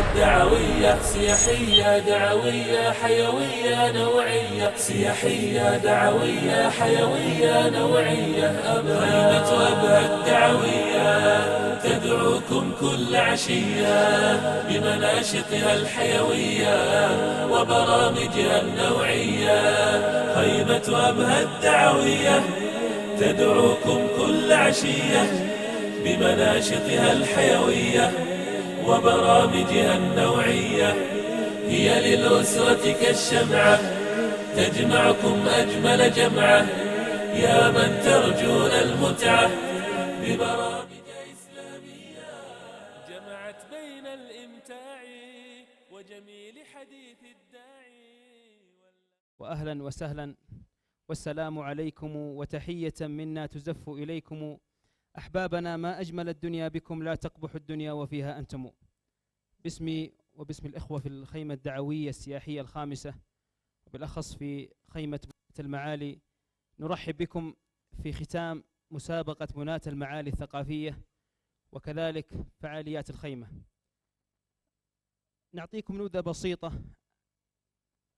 الدعوية سياحية دعوية حيوية نوعية، سياحية دعوية حيوية نوعية. خيمة أبها الدعوية تدعوكم كل عشية بمناشطها الحيوية وبرامجها النوعية. خيمة أبها الدعوية تدعوكم كل عشية بمناشطها الحيوية وبرامجها النوعية. هي للأسرة كالشمعة تجمعكم أجمل جمعة، يا من ترجون المتعة ببرامج إسلامية جمعت بين الإمتاع وجميل حديث الداعي. وأهلا وسهلا والسلام عليكم وتحية منا تزف إليكم. أحبابنا، ما أجمل الدنيا بكم، لا تقبح الدنيا وفيها أنتم. باسمي وباسم الإخوة في الخيمة الدعوية السياحية الخامسة، وبالأخص في خيمة بنات المعالي، نرحب بكم في ختام مسابقة بنات المعالي الثقافية وكذلك فعاليات الخيمة. نعطيكم نبذة بسيطة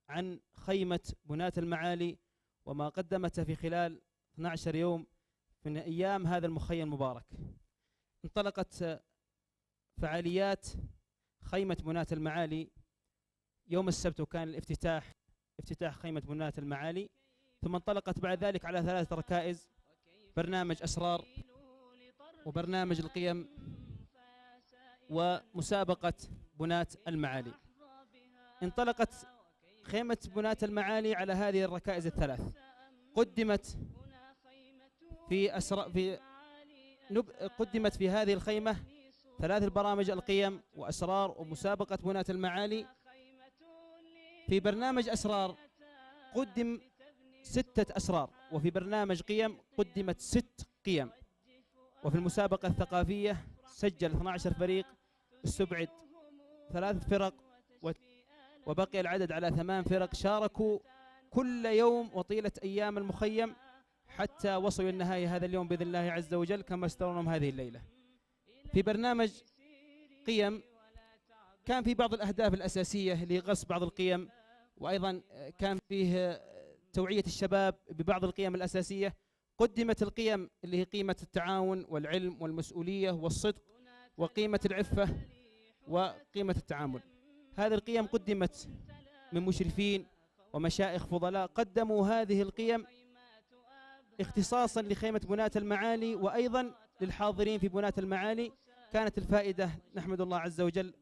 عن خيمة بنات المعالي وما قدمته في خلال 12 يوم من أيام هذا المخيم المبارك. انطلقت فعاليات خيمة بنات المعالي يوم السبت، وكان افتتاح خيمة بنات المعالي، ثم انطلقت بعد ذلك على 3 ركائز: برنامج أسرار، وبرنامج القيم، ومسابقة بنات المعالي. انطلقت خيمة بنات المعالي على هذه الركائز الثلاث. قدمت في هذه الخيمة 3 برامج: القيم وأسرار ومسابقة بنات المعالي. في برنامج أسرار قدم 6 أسرار، وفي برنامج قيم قدمت 6 قيم. وفي المسابقة الثقافية سجل 12 فريق، استبعد 3 فرق، وبقي العدد على 8 فرق شاركوا كل يوم وطيلة أيام المخيم حتى وصلوا النهاية هذا اليوم بإذن الله عز وجل، كما استرونهم هذه الليلة. في برنامج قيم كان في بعض الأهداف الأساسية لغص بعض القيم، وأيضا كان فيه توعية الشباب ببعض القيم الأساسية. قدمت القيم اللي هي قيمة التعاون والعلم والمسؤولية والصدق، وقيمة العفة، وقيمة التعامل. هذه القيم قدمت من مشرفين ومشايخ فضلاء قدموا هذه القيم اختصاصا لخيمة بنات المعالي وأيضا للحاضرين في بنات المعالي. كانت الفائدة نحمد الله عز وجل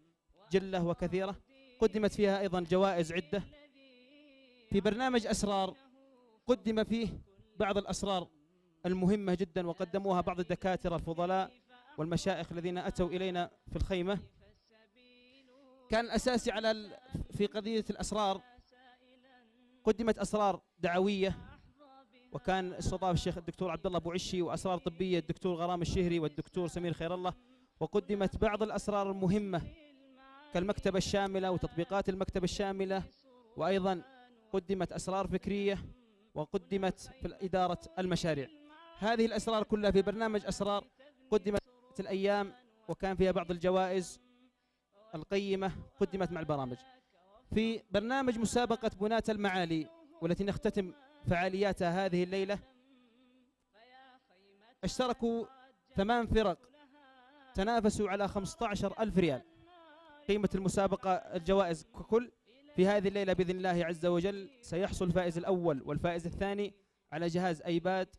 جلة وكثيرة. قدمت فيها أيضا جوائز عدة. في برنامج أسرار قدم فيه بعض الأسرار المهمة جدا، وقدموها بعض الدكاترة الفضلاء والمشايخ الذين أتوا إلينا في الخيمة. كان الأساسي في قضية الأسرار قدمت أسرار دعوية، وكان استضاف الشيخ الدكتور عبد الله أبو عشي، وأسرار طبية الدكتور غرام الشهري والدكتور سمير خير الله. وقدمت بعض الأسرار المهمة كالمكتبة الشاملة وتطبيقات المكتبة الشاملة، وأيضا قدمت أسرار فكرية، وقدمت في إدارة المشاريع. هذه الأسرار كلها في برنامج أسرار قدمت الأيام، وكان فيها بعض الجوائز القيمة قدمت مع البرامج. في برنامج مسابقة بنات المعالي والتي نختتم فعالياتها هذه الليلة، اشتركوا 8 فرق تنافسوا على 15,000 ريال قيمة المسابقة. الجوائز ككل في هذه الليلة بإذن الله عز وجل سيحصل الفائز الأول والفائز الثاني على جهاز أيباد،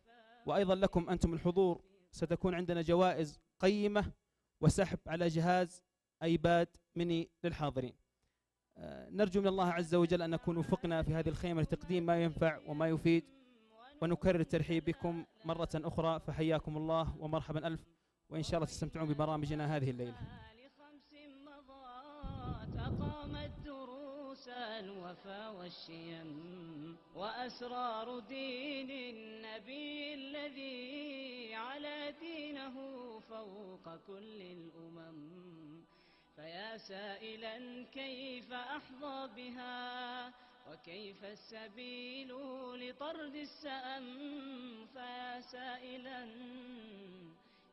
وأيضا لكم أنتم الحضور ستكون عندنا جوائز قيمة وسحب على جهاز أيباد مني للحاضرين. نرجو من الله عز وجل أن نكون وفقنا في هذه الخيمة لتقديم ما ينفع وما يفيد، ونكرر الترحيب بكم مرة أخرى، فحياكم الله ومرحبا ألف، وإن شاء الله تستمتعون ببرامجنا هذه الليلة. أقامت دروس الوفا والشيم وأسرار دين النبي الذي على دينه فوق كل الأمم. فيا سائلا كيف أحظى بها وكيف السبيل لطرد السأم. فيا سائلا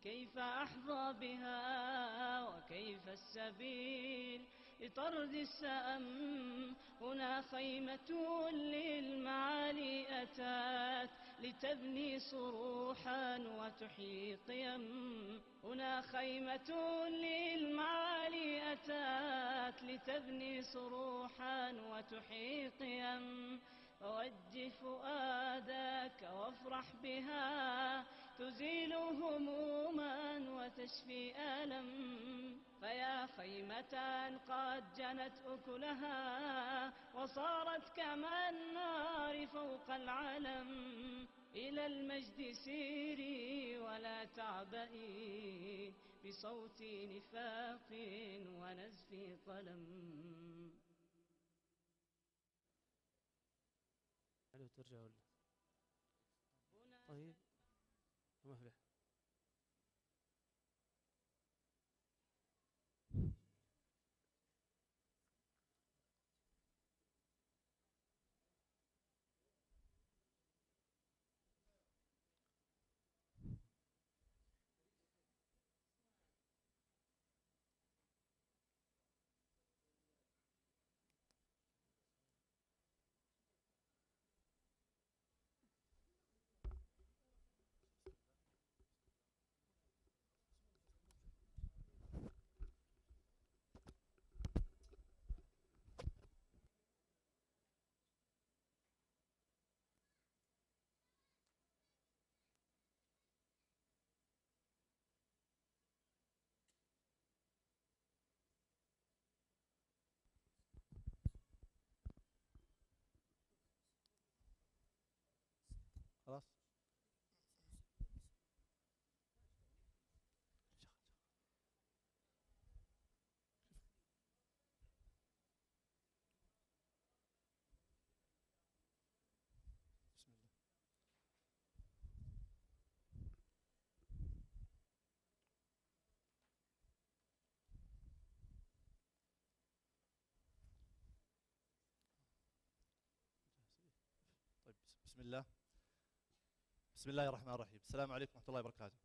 كيف أحظى بها وكيف السبيل لطرد السأم. هنا خيمة للمعالي أتات لتبني صروحا وتحيي قيم. هنا خيمة للمعالي أتات لتبني صروحا وتحيي قيم. فوجه فؤادك وافرح بها تزيل هموما وتشفي ألم. فيا خيمة قد جنت أكلها وصارت كما النار فوق العلم. إلى المجد سيري ولا تعبئي بصوت نفاق ونزف قلم. ترجع ولا طيب مهله. خلاص. بسم الله. طيب بسم الله. بسم الله الرحمن الرحيم. السلام عليكم ورحمة الله وبركاته.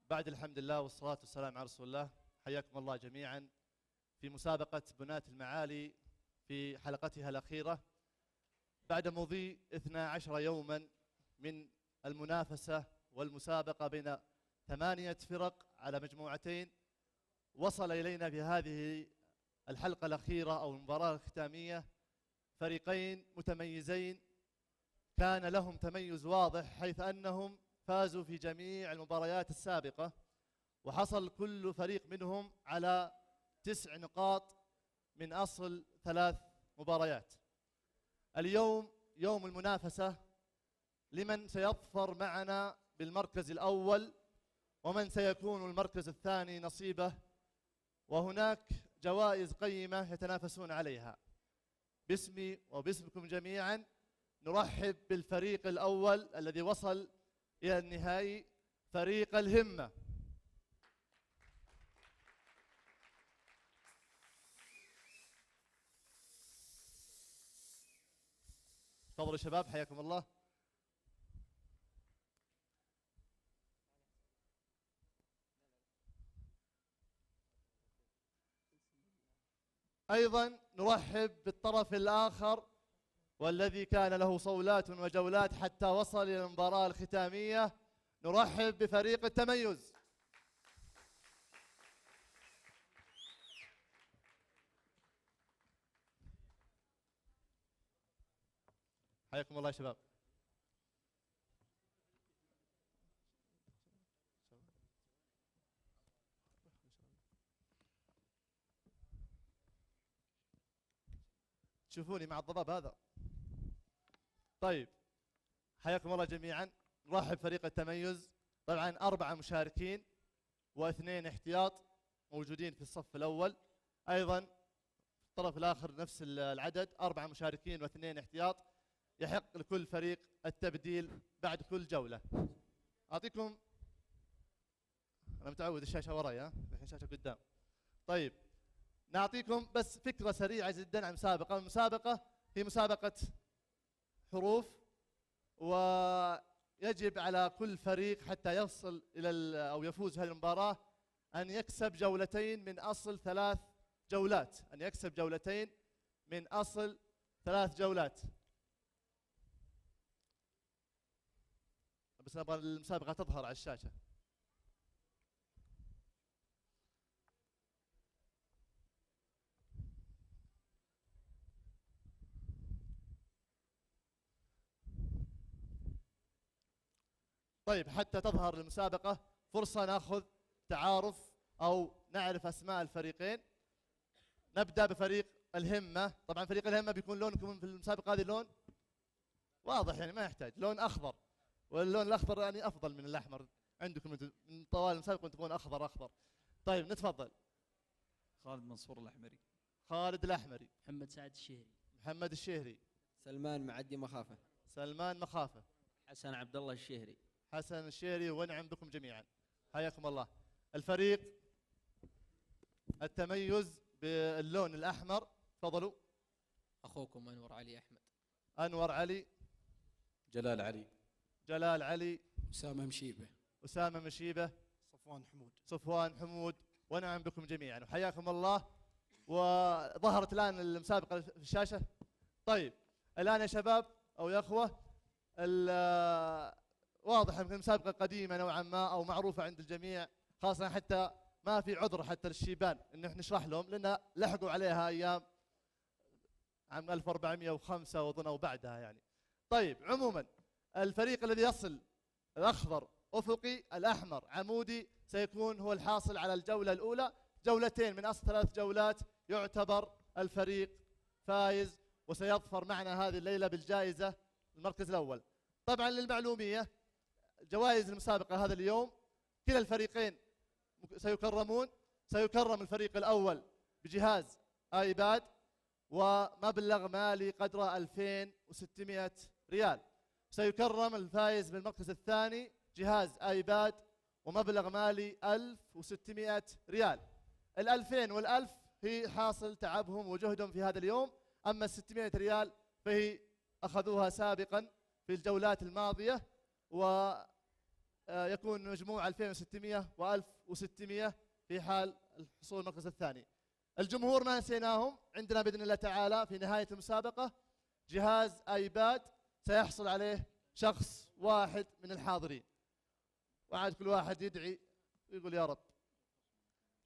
بعد الحمد لله والصلاة والسلام على رسول الله، حياكم الله جميعا في مسابقة بنات المعالي في حلقتها الأخيرة بعد مضي 12 يوما من المنافسة والمسابقة بين 8 فرق على مجموعتين. وصل إلينا في هذه الحلقة الأخيرة أو المباراة الختامية فريقين متميزين كان لهم تميز واضح، حيث أنهم فازوا في جميع المباريات السابقة، وحصل كل فريق منهم على 9 نقاط من أصل 3 مباريات. اليوم يوم المنافسة لمن سيظفر معنا بالمركز الأول ومن سيكون المركز الثاني نصيبه، وهناك جوائز قيمة يتنافسون عليها. باسمي وباسمكم جميعا نرحب بالفريق الأول الذي وصل إلى النهائي، فريق الهمة. تفضلوا شباب، حياكم الله. أيضا نرحب بالطرف الآخر والذي كان له صولات وجولات حتى وصل إلى المباراة الختامية. نرحب بفريق التميز. حياكم الله يا شباب. تشوفوني مع الضباب هذا. طيب حياكم الله جميعا. نرحب فريق التميز. طبعا 4 مشاركين و2 احتياط موجودين في الصف الأول. أيضا في الطرف الآخر نفس العدد، 4 مشاركين و2 احتياط. يحق لكل فريق التبديل بعد كل جولة. أعطيكم، أنا متعود الشاشة وراي، الحين الشاشة قدام. طيب نعطيكم بس فكرة سريعة جدا عن المسابقة. المسابقة هي مسابقة حروف، ويجب على كل فريق حتى يصل إلى أو يفوز هذه المباراة أن يكسب جولتين من أصل 3 جولات، أن يكسب جولتين من أصل 3 جولات. بس نبغى المسابقة تظهر على الشاشة. طيب حتى تظهر المسابقة فرصة ناخذ تعارف أو نعرف أسماء الفريقين. نبدأ بفريق الهمة. طبعا فريق الهمة بيكون لونكم في المسابقة هذه لون واضح، يعني ما يحتاج لون أخضر، واللون الأخضر يعني أفضل من الأحمر عندكم من طوال المسابقة تبغون أخضر أخضر. طيب نتفضل. خالد منصور الأحمري. خالد الأحمري. محمد سعد الشهري. محمد الشهري. سلمان معدي مخافة. سلمان مخافة. حسن عبد الله الشهري. حسن الشهري، ونعم بكم جميعا، حياكم الله. الفريق التميز باللون الأحمر، تفضلوا. أخوكم أنور علي أحمد. أنور علي. جلال علي. جلال علي. أسامة مشيبة. أسامة مشيبة. صفوان حمود. صفوان حمود، ونعم بكم جميعا وحياكم الله. وظهرت الآن المسابقة في الشاشة. طيب الآن يا شباب أو يا أخوة، واضح أن المسابقة قديمة نوعا ما أو معروفة عند الجميع، خاصة حتى ما في عذر حتى للشيبان إن احنا نشرح لهم، لأن لحقوا عليها أيام عام 1405 وأظن أو بعدها يعني. طيب عموما الفريق الذي يصل الأخضر أفقي، الأحمر عمودي، سيكون هو الحاصل على الجولة الأولى. جولتين من أصل 3 جولات يعتبر الفريق فايز، وسيظفر معنا هذه الليلة بالجائزة المركز الأول. طبعا للمعلومية جوائز المسابقة هذا اليوم كلا الفريقين سيكرمون. سيكرم الفريق الأول بجهاز آيباد ومبلغ مالي قدره 2600 ريال. سيكرم الفائز بالمركز الثاني جهاز آيباد ومبلغ مالي 1600 ريال. 2000 وال1000 هي حاصل تعبهم وجهدهم في هذا اليوم، أما 600 ريال فهي أخذوها سابقا في الجولات الماضية، ويكون مجموع 2600 و1600 في حال الحصول المركز الثاني. الجمهور ما نسيناهم، عندنا بإذن الله تعالى في نهاية المسابقة جهاز آيباد سيحصل عليه شخص واحد من الحاضرين، وعاد كل واحد يدعي ويقول يا رب.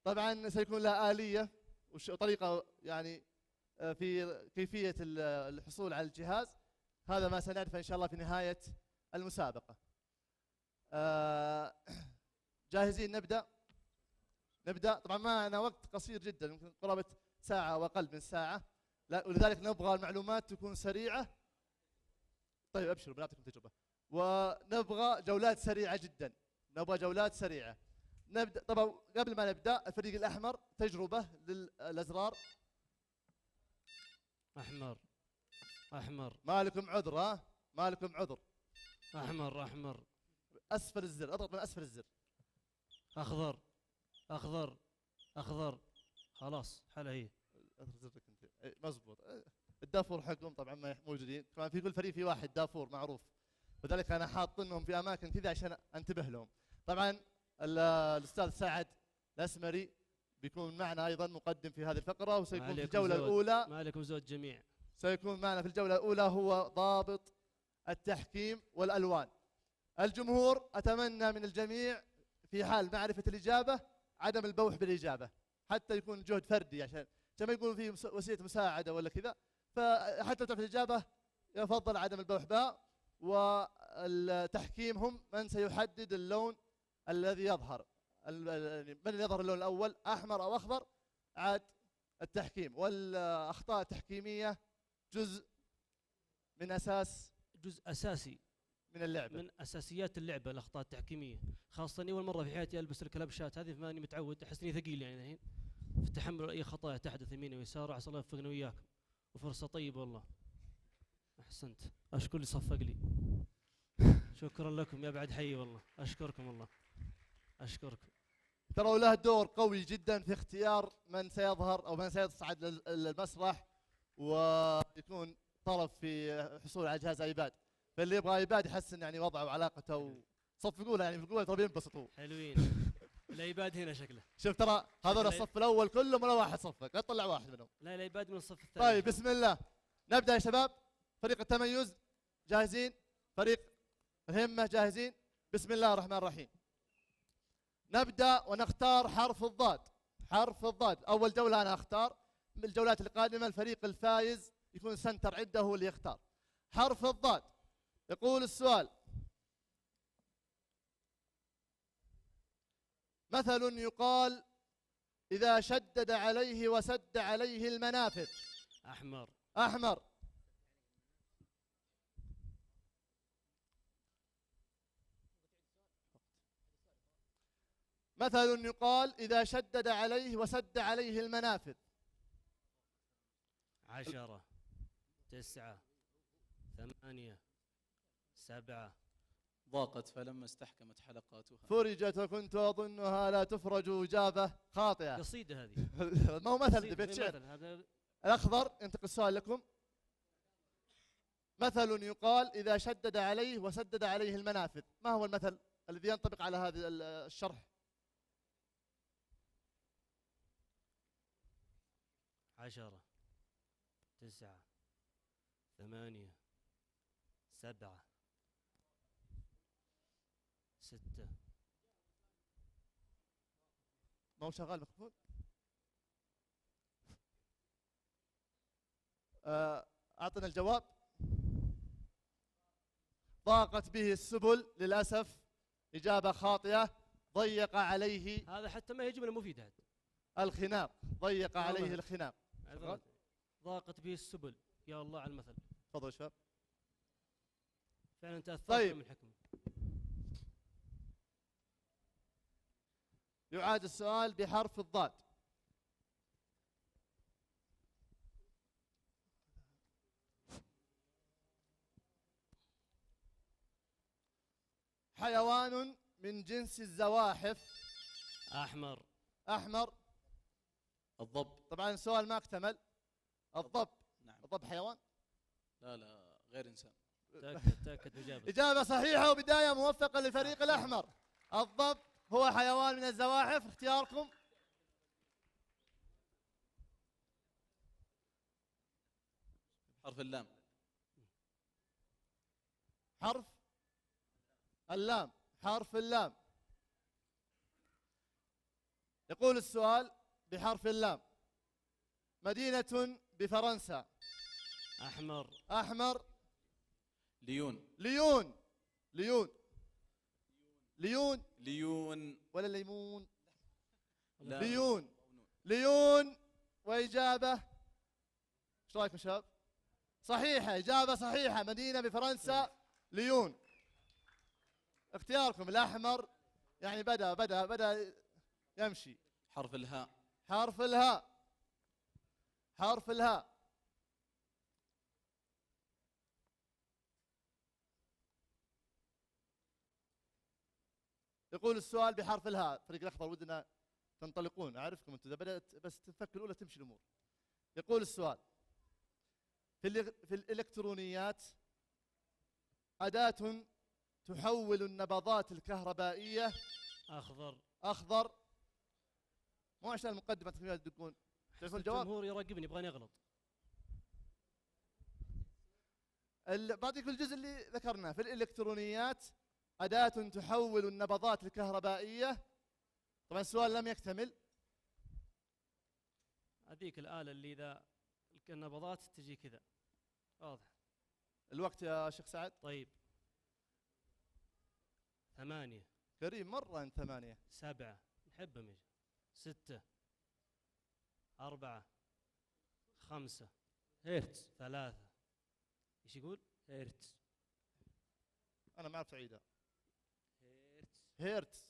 طبعا سيكون لها آلية وطريقة يعني في كيفية الحصول على الجهاز، هذا ما سنعرفه إن شاء الله في نهاية المسابقة. جاهزين نبدأ؟ نبدأ. طبعا معنا وقت قصير جدا، يمكن قرابة ساعة أو أقل من ساعة، ولذلك نبغى المعلومات تكون سريعة. طيب أبشروا بنعطيكم تجربة. ونبغى جولات سريعة جدا، نبغى جولات سريعة. نبدأ. طبعا قبل ما نبدأ الفريق الأحمر تجربة للأزرار. أحمر أحمر. ما لكم عذر، ها؟ ما لكم عذر. أحمر أحمر. أسفل الزر، اضغط من أسفل الزر. أخضر أخضر أخضر. خلاص حلا هي. زرك أنت مزبوط. الدافور حقهم طبعا ما موجودين، كمان في كل فريق في واحد دافور معروف، وذلك أنا حاطنهم في أماكن كذا عشان أنتبه لهم. طبعا الأستاذ سعد الأسمري بيكون معنا أيضا مقدم في هذه الفقرة، وسيكون في الجولة الأولى. ما عليكم زود جميع. سيكون معنا في الجولة الأولى هو ضابط التحكيم والألوان. الجمهور أتمنى من الجميع في حال معرفة الإجابة عدم البوح بالإجابة، حتى يكون جهد فردي عشان ما يكون في وسيلة مساعدة ولا كذا، فحتى تعرف الإجابة يفضل عدم البوح بها. والتحكيم هم من سيحدد اللون الذي يظهر، من يظهر اللون الأول أحمر أو أخضر. عاد التحكيم والأخطاء التحكيمية جزء أساسي من اللعبة، من أساسيات اللعبة. الأخطاء التحكيمية خاصة أول مرة في حياتي ألبس الكلبشات هذه، فماني متعود، أحس إني ثقيل يعني الحين في تحمل أي خطايا تحدث يمين ويسار. عسى الله يوفقنا وياكم، وفرصة طيبة والله. أحسنت، أشكر اللي صفق لي. شكرا لكم يا بعد حي والله، أشكركم والله، أشكركم. ترى له دور قوي جدا في اختيار من سيظهر أو من سيصعد للمسرح ويكون طرف في حصول على جهاز آيباد. فاللي يبغى آيباد يحسن يعني وضعه وعلاقته، صفقوا له يعني، يقولوا ترى بينبسطوا. حلوين. العباد هنا شكله. شوف ترى هذول الصف الاول كلهم ولا واحد صفك، لا تطلع واحد منهم. لا العباد من الصف الثاني. طيب بسم الله نبدا يا شباب. فريق التميز جاهزين؟ فريق الهمه جاهزين؟ بسم الله الرحمن الرحيم. نبدا ونختار حرف الضاد. حرف الضاد اول جوله انا اختار، من الجولات القادمه الفريق الفايز يكون سنتر عده هو اللي يختار. حرف الضاد. يقول السؤال: مثل يقال إذا شدد عليه وسد عليه المنافذ. أحمر. أحمر. مثل يقال إذا شدد عليه وسد عليه المنافذ. 10 9 8 7. ضاقت فلما استحكمت حلقاتها. فرجت وكنت أظنها لا تفرج. إجابة خاطئة. قصيدة هذه. ما هو مثل بيت شعر. هذا الأخضر ينتقل السؤال لكم. مثل يقال إذا شدد عليه وسدد عليه المنافذ، ما هو المثل الذي ينطبق على هذا الشرح؟ 10 9 8 7 6. ما هو شغال مقفول؟ أعطنا الجواب. ضاقت به السبل للأسف. إجابة خاطئة. ضيق عليه هذا حتى ما هي جملة مفيدة حتى. الخناق. ضيق عليه الخناق. ضاقت به السبل. يا الله على المثل. تفضل شباب. فعلا تأثرت طيب. من الحكم. يعاد السؤال بحرف الضاد. حيوان من جنس الزواحف. أحمر. أحمر. الضب. طبعا السؤال ما اكتمل. الضب. نعم. الضب حيوان؟ لا غير إنسان. تأكد إجابة. إجابة صحيحة وبداية موفقة للفريق الأحمر. الضب هو حيوان من الزواحف. اختياركم. حرف اللام. حرف اللام. حرف اللام. يقول السؤال بحرف اللام: مدينة بفرنسا. أحمر. أحمر. ليون. ليون. ليون. ليون ليون ولا ليمون؟ لا. ليون. ليون. وإجابة ايش رايكم شباب؟ صحيحة. إجابة صحيحة. مدينة بفرنسا ليون. اختياركم. الأحمر يعني بدأ يمشي. حرف الهاء. حرف الهاء. حرف الهاء. يقول السؤال بحرف الهاء. فريق الأخضر ودنا تنطلقون، أعرفكم أنتم إذا بدأت بس تفكر الأولى تمشي الأمور. يقول السؤال: في الإلكترونيات أداة تحول النبضات الكهربائية. أخضر. أخضر. مو عشان المقدمة تقريبا تدقون. تعرفون الجواب؟ الجمهور يراقبني يبغاني أغلط. بعطيكم الجزء اللي ذكرناه. في الإلكترونيات أداة تحول النبضات الكهربائية. طبعا السؤال لم يكتمل. هذيك الآلة اللي إذا النبضات تجي كذا. واضح. الوقت يا شيخ سعد. طيب. 8 قريب مرة أنت. 8 7 نحبهم يا 6 4 5 هيرتز. 3. ايش يقول؟ هيرتز. أنا ما أعرف أعيدها. هيرتز.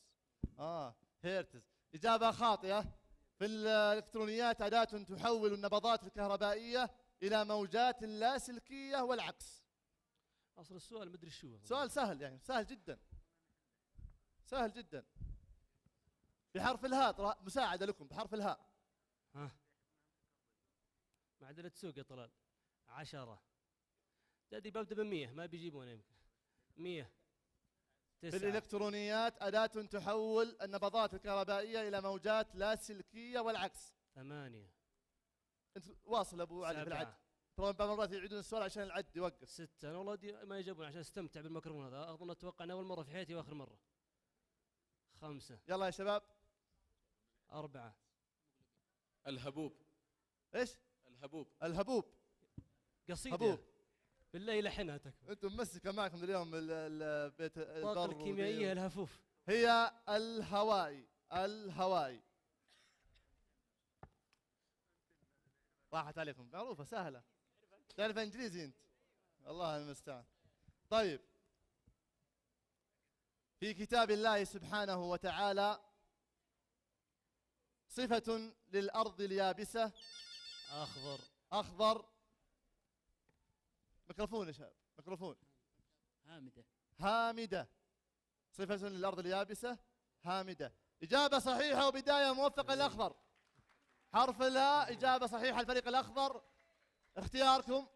هيرتز. هيرتز. إجابة خاطئة. في الإلكترونيات أداة تحول النبضات الكهربائية إلى موجات لاسلكية والعكس. اصل السؤال مدري شو. سؤال سهل يعني، سهل جدا. سهل جدا. بحرف الهاء. مساعدة لكم بحرف الهاء. ها معدلة سوق يا طلال. 10. تدري ببدأ ب100 ما بيجيبونه يمكن. 100 في 9 الإلكترونيات أداة تحول النبضات الكهربائية إلى موجات لاسلكية والعكس. 8 أنت واصل أبو علي في العد. 7 ترى بعض المرات يعيدون السؤال عشان العد يوقف. 6 أنا والله ما يجاوبون عشان استمتع بالميكروفون هذا، أظن أتوقع أنا أول مرة في حياتي وآخر مرة. 5 يلا يا شباب. 4 الهبوب. إيش؟ الهبوب. الهبوب. قصيدة هبوب. بالله يلحنها تكفى. أنتم مسكة معكم اليوم البيت الطاقة البر الكيميائية الهفوف. هي الهوائي. الهوائي. راحت عليكم، معروفة سهلة. تعرف إنجليزي أنت؟ الله المستعان. طيب، في كتاب الله سبحانه وتعالى صفة للأرض اليابسة. أخضر. أخضر. ميكروفون يا شباب، ميكروفون. هامدة. هامدة. صفة للأرض اليابسة هامدة. إجابة صحيحة وبداية موفقة الأخضر. حرف لا، إجابة صحيحة الفريق الأخضر. اختياركم.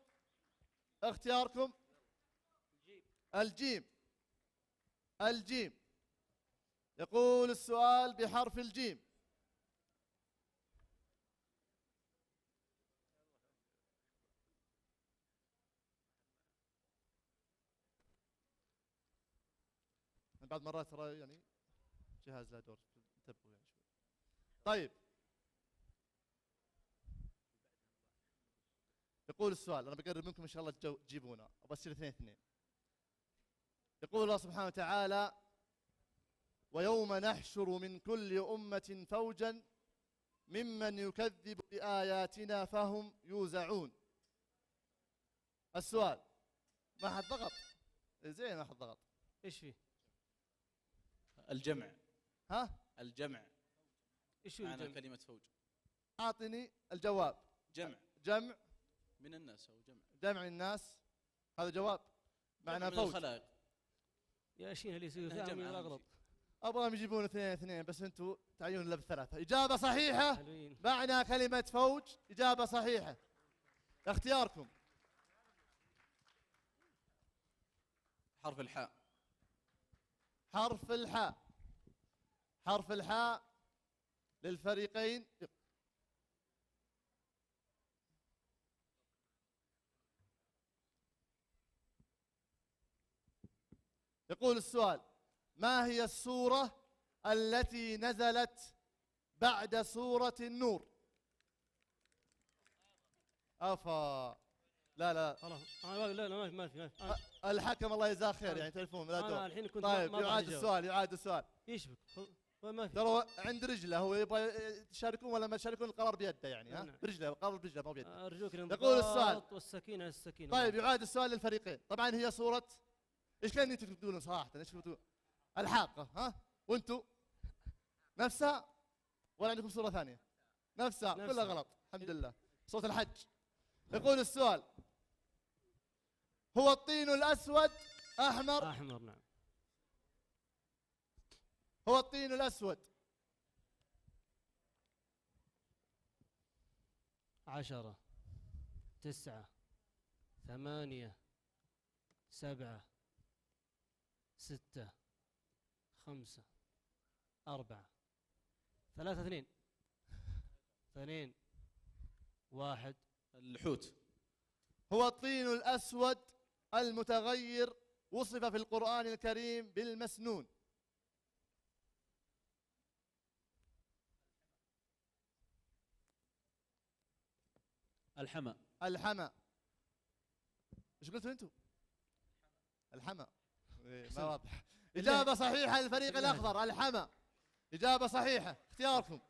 اختياركم. الجيم. الجيم. يقول السؤال بحرف الجيم. بعض مرات ترى يعني جهاز له دور، انتبهوا يعني شوي. طيب، يقول السؤال، انا بقرب منكم ان شاء الله تجيبونه، وبصير 2-2. يقول الله سبحانه وتعالى: ويوم نحشر من كل أمة فوجا ممن يكذب بآياتنا فهم يوزعون. السؤال، ما حد ضغط؟ زين ما حد ضغط. إيش فيه؟ الجمع. ها؟ الجمع. إيش هو معنى الجمع؟ كلمة فوج. أعطني الجواب. جمع جمع. من الناس أو جمع. جمع الناس. هذا جواب. معنى من فوج. الخلائق. يا شيخ اللي يسوي إنها فاهم جمع أهم الأغلط. شيء. أبغاهم يجيبون 2-2 بس أنتم تعينون إلا بالثلاثة. إجابة صحيحة. حلوين. معنى كلمة فوج إجابة صحيحة. اختياركم. حرف الحاء. حرف الحاء. حرف الحاء للفريقين. يقول السؤال: ما هي السورة التي نزلت بعد سورة النور؟ أفا لا لا خلاص لا ما في. الحكم الله يجزاه خير، يعني تلفون لا أنا دور. الحين كنت طيب، ما يعاد أجاوب. السؤال، يعاد السؤال. ايش بك؟ ما في. ترى عند رجله، هو يبغى تشاركون ولا ما تشاركون القرار بيده يعني. ها نعم. برجله، القرار برجله مو بيده. ارجوك يقول السؤال. والسكينه السكينه. طيب، يعاد السؤال للفريقين. طبعا هي سورة ايش كان انتم تقولون صراحة؟ ايش تقولون؟ الحاقة. ها؟ وانتم نفسها ولا عندكم صورة ثانية؟ نفسها. كلها غلط الحمد لله. صوت الحج. يقول السؤال: هو الطين الأسود أحمر؟ احمر نعم. هو الطين الأسود. 10 9 8 7 6 5 4 3 2 2 1. الحوت. هو الطين الأسود المتغير وصف في القرآن الكريم بالمسنون. الحمى. الحمى. ايش قلتوا انتم؟ الحمى. ما واضح. إجابة صحيحة للفريق الأخضر. الحمى. إجابة صحيحة. اختياركم.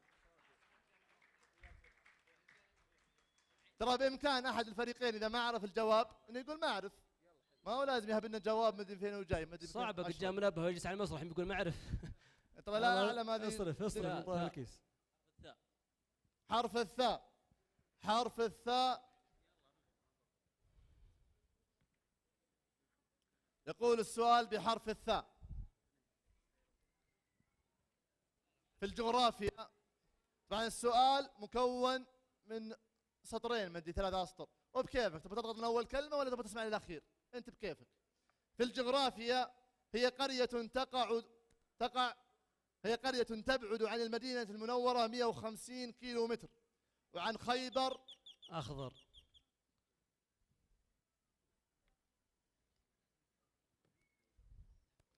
ترى بإمكان أحد الفريقين إذا ما عرف الجواب إنه يقول ما أعرف. ما هو لازم يهب لنا جواب مدري فين هو جاي. صعبة قد جاء منبه ويجلس على المسرح بيقول ما أعرف. ترى لا أعلم هذه. اصرف والله الكيس. حرف الثاء. حرف الثاء. يقول السؤال بحرف الثاء. في الجغرافيا طبعا السؤال مكون من سطرين، مدري 3 أسطر، وبكيفك تبغى تضغط من أول كلمة ولا تبغى تسمع للأخير، أنت بكيفك. في الجغرافيا هي قرية تقع هي قرية تبعد عن المدينة المنورة 150 كيلو متر، وعن خيبر. أخضر.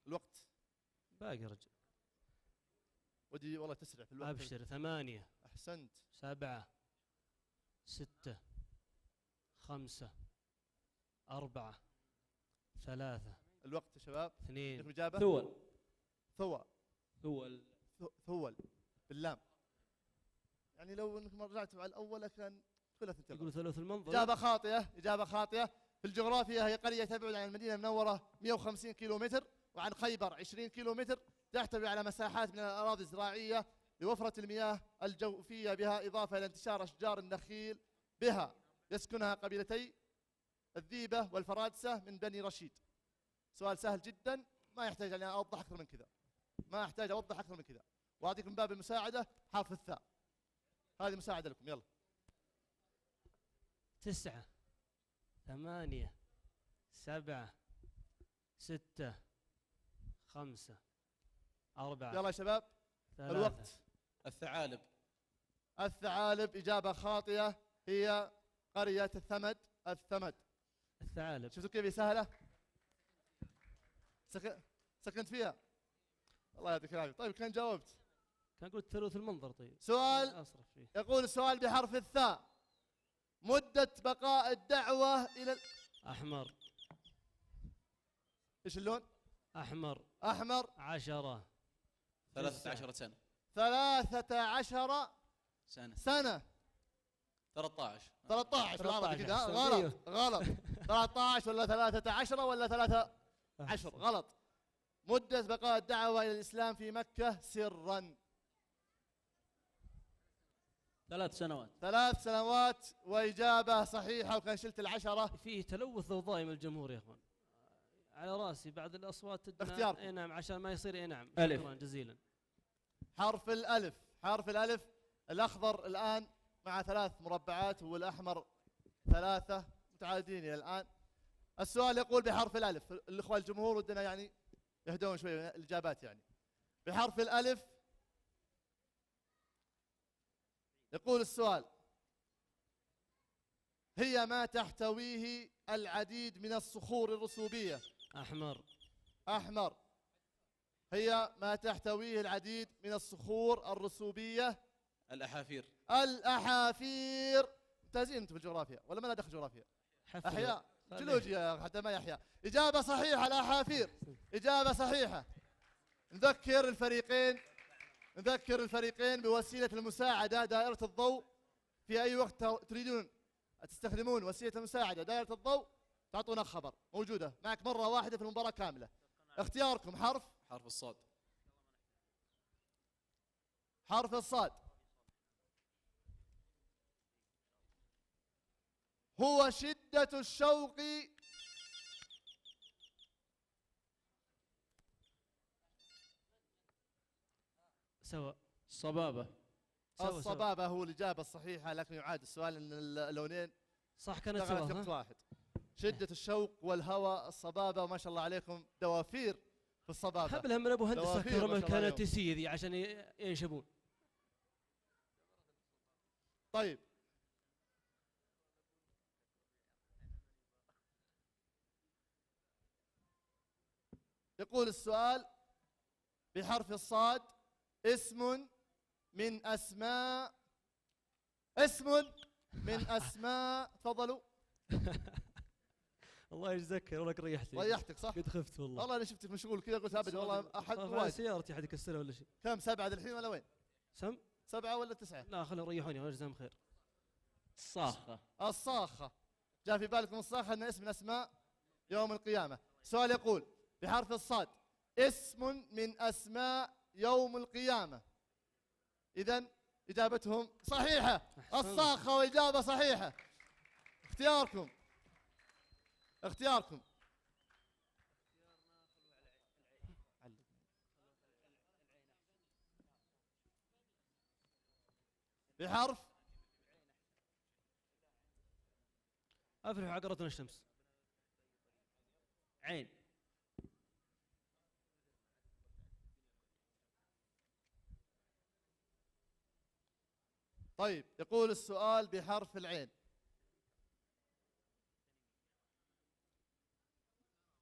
الوقت باقي يا رجل. ودي والله تسرع في الوقت. أبشر. 8. أحسنت. 7. 6. 5. 4. 3. الوقت يا شباب. 2. لكم إجابة؟ ثول. ثول. ثول باللام. يعني لو انكم رجعتوا على الاول كان كلها ثنتين. يقول ثلث المنظر. إجابة خاطئة، إجابة خاطئة. في الجغرافيا هي قرية تبعد عن المدينة المنورة 150 كيلو متر، وعن خيبر 20 كيلو متر. تحتوي على مساحات من الأراضي الزراعية لوفرة المياه الجوفية بها، إضافة إلى انتشار أشجار النخيل بها. يسكنها قبيلتي الذيبة والفرادسة من بني رشيد. سؤال سهل جدا، ما يحتاج أن أوضح أكثر من كذا، ما أحتاج أوضح أكثر من كذا. وأعطيكم من باب المساعدة حرف الثاء، هذه مساعدة لكم. يلا. 9. 8. 7. 6. 5. 4. يلا يا شباب. 3. الوقت. الثعالب. الثعالب إجابة خاطئة، هي قرية الثمد. الثمد. الثعالب. شفتوا كيف سهلة؟ سكنت فيها. الله يعطيك العافية. طيب كان جاوبت. كان قلت ثلث المنظر. طيب سؤال أصرف فيه. يقول السؤال بحرف الثاء. مدة بقاء الدعوة إلى أحمر. إيش اللون؟ أحمر. أحمر. 10. 13 سنة. 13 سنة. 13. 13 بالعربي كذا. 13. غلط غلط. 13 ولا 13 ولا 13؟ غلط. مدة بقاء الدعوة إلى الإسلام في مكة سرا. 3 سنوات. 3 سنوات، وإجابة صحيحة. وكان شلت 10. فيه تلوث ضوضاء من الجمهور يا اخوان، على راسي بعد الاصوات تدنا. اختياركم. اي نعم، عشان ما يصير. اي نعم. ألف. شكرا جزيلا. حرف الألف. حرف الألف. الأخضر الآن مع 3 مربعات، والأحمر 3 متعادلين إلى الآن. السؤال يقول بحرف الألف. الإخوة الجمهور ودنا يعني يهدون شوي الإجابات. يعني بحرف الألف يقول السؤال: هي ما تحتويه العديد من الصخور الرسوبية. أحمر. أحمر. هي ما تحتويه العديد من الصخور الرسوبية. الأحافير. الأحافير. ممتازين أنتم في الجغرافيا، ولا ما لا دخل جغرافيا؟ أحياء، جيولوجيا حتى ما يحيا. إجابة صحيحة، الأحافير. إجابة صحيحة. نذكر الفريقين بوسيلة المساعدة دائرة الضوء. في أي وقت تريدون تستخدمون وسيلة المساعدة دائرة الضوء تعطونا خبر، موجودة معك مرة واحدة في المباراة كاملة. اختياركم حرف الصاد. حرف الصاد. هو شدة الشوق. سواء. صبابة. الصبابة هو الإجابة الصحيحة، لكن يعاد السؤال أن اللونين صح كانت دخلت سوا. وقت واحد. شدة الشوق والهوى. الصبابة، وما شاء الله عليكم دوافير في الصبابة. هبلها من ابو هندسه دوافير ما شاء الله كهرومغناطيسيه ذي عشان ينشبون. طيب يقول السؤال بحرف الصاد: اسم من أسماء تفضلوا. الله يجزاك، ولك ريحتني. ريحتك صح؟ قد خفت والله. والله انا شفتك مشغول كذا قلت ابد والله احد على وايد. سيارتي احد يكسرها ولا شيء. كم 7 ذا الحين ولا وين؟ 7 ولا 9؟ لا خلهم يريحوني وجزاهم خير. الصاخة. الصاخة. جاء في بالكم الصاخة أن اسم من أسماء يوم القيامة. السؤال يقول بحرف الصاد: اسم من أسماء يوم القيامة. إذن إجابتهم صحيحة. الصاخة، وإجابة صحيحة. اختياركم. بحرف افرح عقرتنا الشمس. عين. طيب يقول السؤال بحرف العين.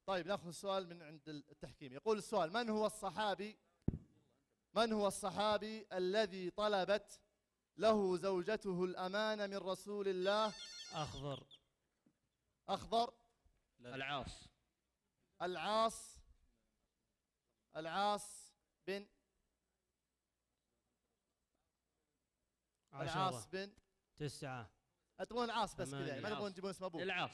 طيب ناخذ السؤال من عند التحكيم. يقول السؤال: من هو الصحابي الذي طلبت له زوجته الأمانة من رسول الله؟ أخضر. أخضر. العاص. العاص بن 9. تبغون العاص بس كذا يعني، ما العاص. تبغون تجيبون اسم ابوه. العاص.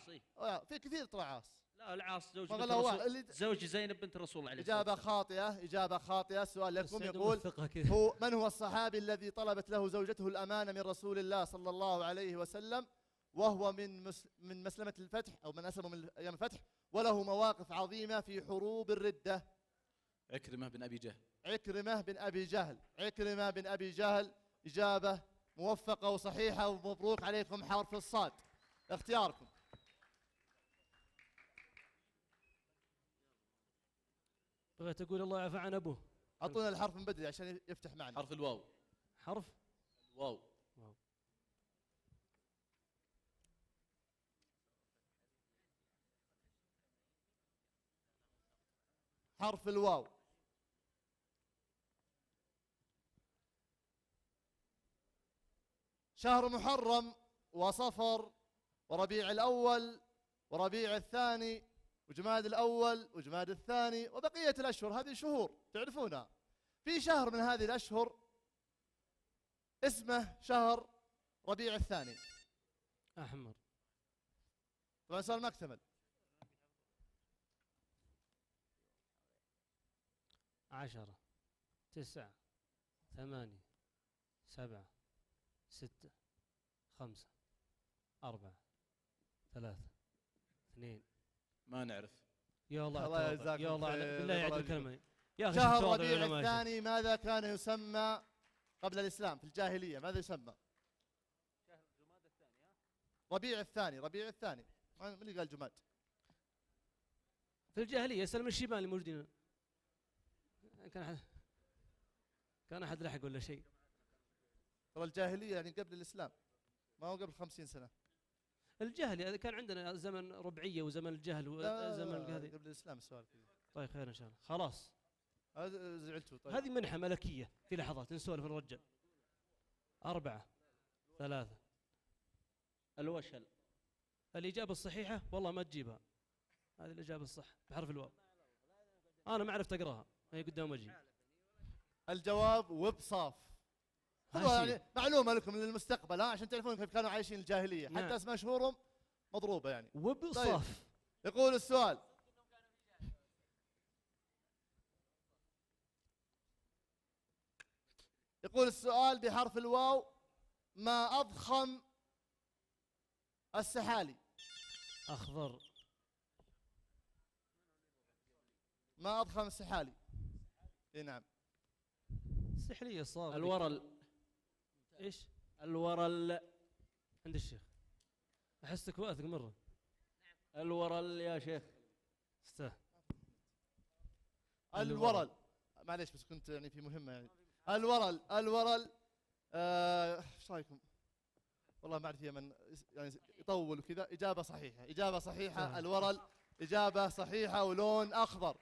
في كثير ترى عاص. لا العاص زوج ما بنت غلوا الرسول، زوج زينب بنت الرسول عليه الصلاة إجابة والسلام. إجابة خاطئة. السؤال لكم بس عندهم يقول: الثقة كذا. من هو الصحابي الذي طلبت له زوجته الأمانة من رسول الله صلى الله عليه وسلم، وهو من مسلمة الفتح، أو من أسلم من أيام الفتح، وله مواقف عظيمة في حروب الردة؟ عكرمة بن أبي جهل. عكرمة بن أبي جهل. إجابة موفقة وصحيحة، ومبروك عليكم حرف الصاد. اختياركم. بغيت أقول الله يعفى عن أبوه. أعطونا الحرف من بدري عشان يفتح معنا. حرف الواو. حرف واو. حرف الواو. شهر محرم وصفر وربيع الأول وربيع الثاني وجماد الأول وجماد الثاني وبقية الأشهر، هذه شهور تعرفونها. في شهر من هذه الأشهر اسمه شهر ربيع الثاني. أحمر. طبعا سؤال ما اكتمل. 10 9 8 7 6 5 4 3 2. ما نعرف. يا الله الله على يجزاكم يا الله على خير. بالله يعيد الكلمة يا أخي. شهر شفت ربيع العلماء يا شيخ. الثاني ماذا كان يسمى قبل الإسلام في الجاهلية؟ ماذا يسمى؟ ربيع الثاني. من اللي قال جماد؟ في الجاهلية يسأل من الشيبان اللي موجودين. كان أحد لحق ولا شيء. ترى الجاهلية يعني قبل الإسلام، ما هو قبل 50 سنة. الجهل كان عندنا زمن ربعية وزمن الجهل وزمن هذه. قبل الإسلام السؤال كذا. طيب خير إن شاء الله. خلاص زعلتوا. طيب هذه منحة ملكية في لحظات نسولف الرجال. 4 3. الوشل. الإجابة الصحيحة والله ما تجيبها. هذه الإجابة الصح بحرف الواو. أنا ما عرفت أقراها، هي قدام وجهي. الجواب وبصاف. يعني معلومة لكم للمستقبل، عشان تعرفون كيف كانوا عايشين الجاهلية. نعم. حتى اسماء شهورهم مضروبة يعني. وبصاف. طيب. يقول السؤال: بحرف الواو: ما أضخم السحالي؟ أخضر. ما أضخم السحالي؟ اي نعم. سحلية صار. الورل. ايش؟ الورل. عند الشيخ. أحسك واثق مرة. الورل يا شيخ. الورل. معليش بس كنت يعني في مهمة يعني. الورل. ايش رايكم؟ والله ما اعرف من يعني يطول وكذا. إجابة صحيحة. الورل إجابة صحيحة ولون أخضر.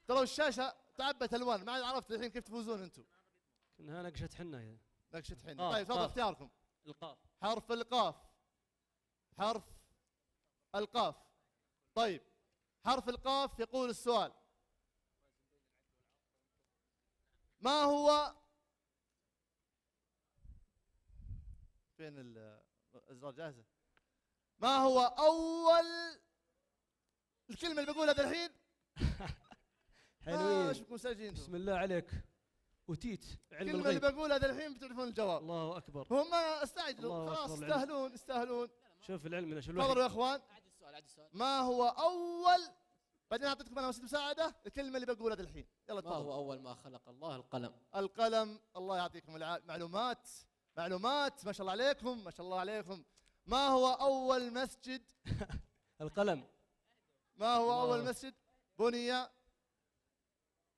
ترى الشاشة تعبت ألوان، ما عرفت الحين كيف تفوزون أنتم. كأنها نقشة حنة. نقشة حنة. طيب تفضل اختياركم. القاف. حرف القاف. طيب حرف القاف. يقول السؤال: ما هو فين الأزرار جاهزة؟ ما هو أول الكلمة اللي بقولها الحين؟ حلوين. بسم الله عليك. وتيت علم الكلمة اللي الغيب. بقولها الحين بتعرفون الجواب. الله أكبر. هم ما استعجلوا خلاص. يستاهلون. شوف العلم شوف تفضلوا يا اخوان. ما هو أول، بعدين أعطيتكم أنا وسيلة مساعدة، الكلمة اللي بقولها الحين. يلا تفضل. ما هو أول ما خلق الله؟ القلم. الله يعطيكم معلومات ما شاء الله عليكم. ما هو أول مسجد؟ القلم. ما هو أول مسجد بني،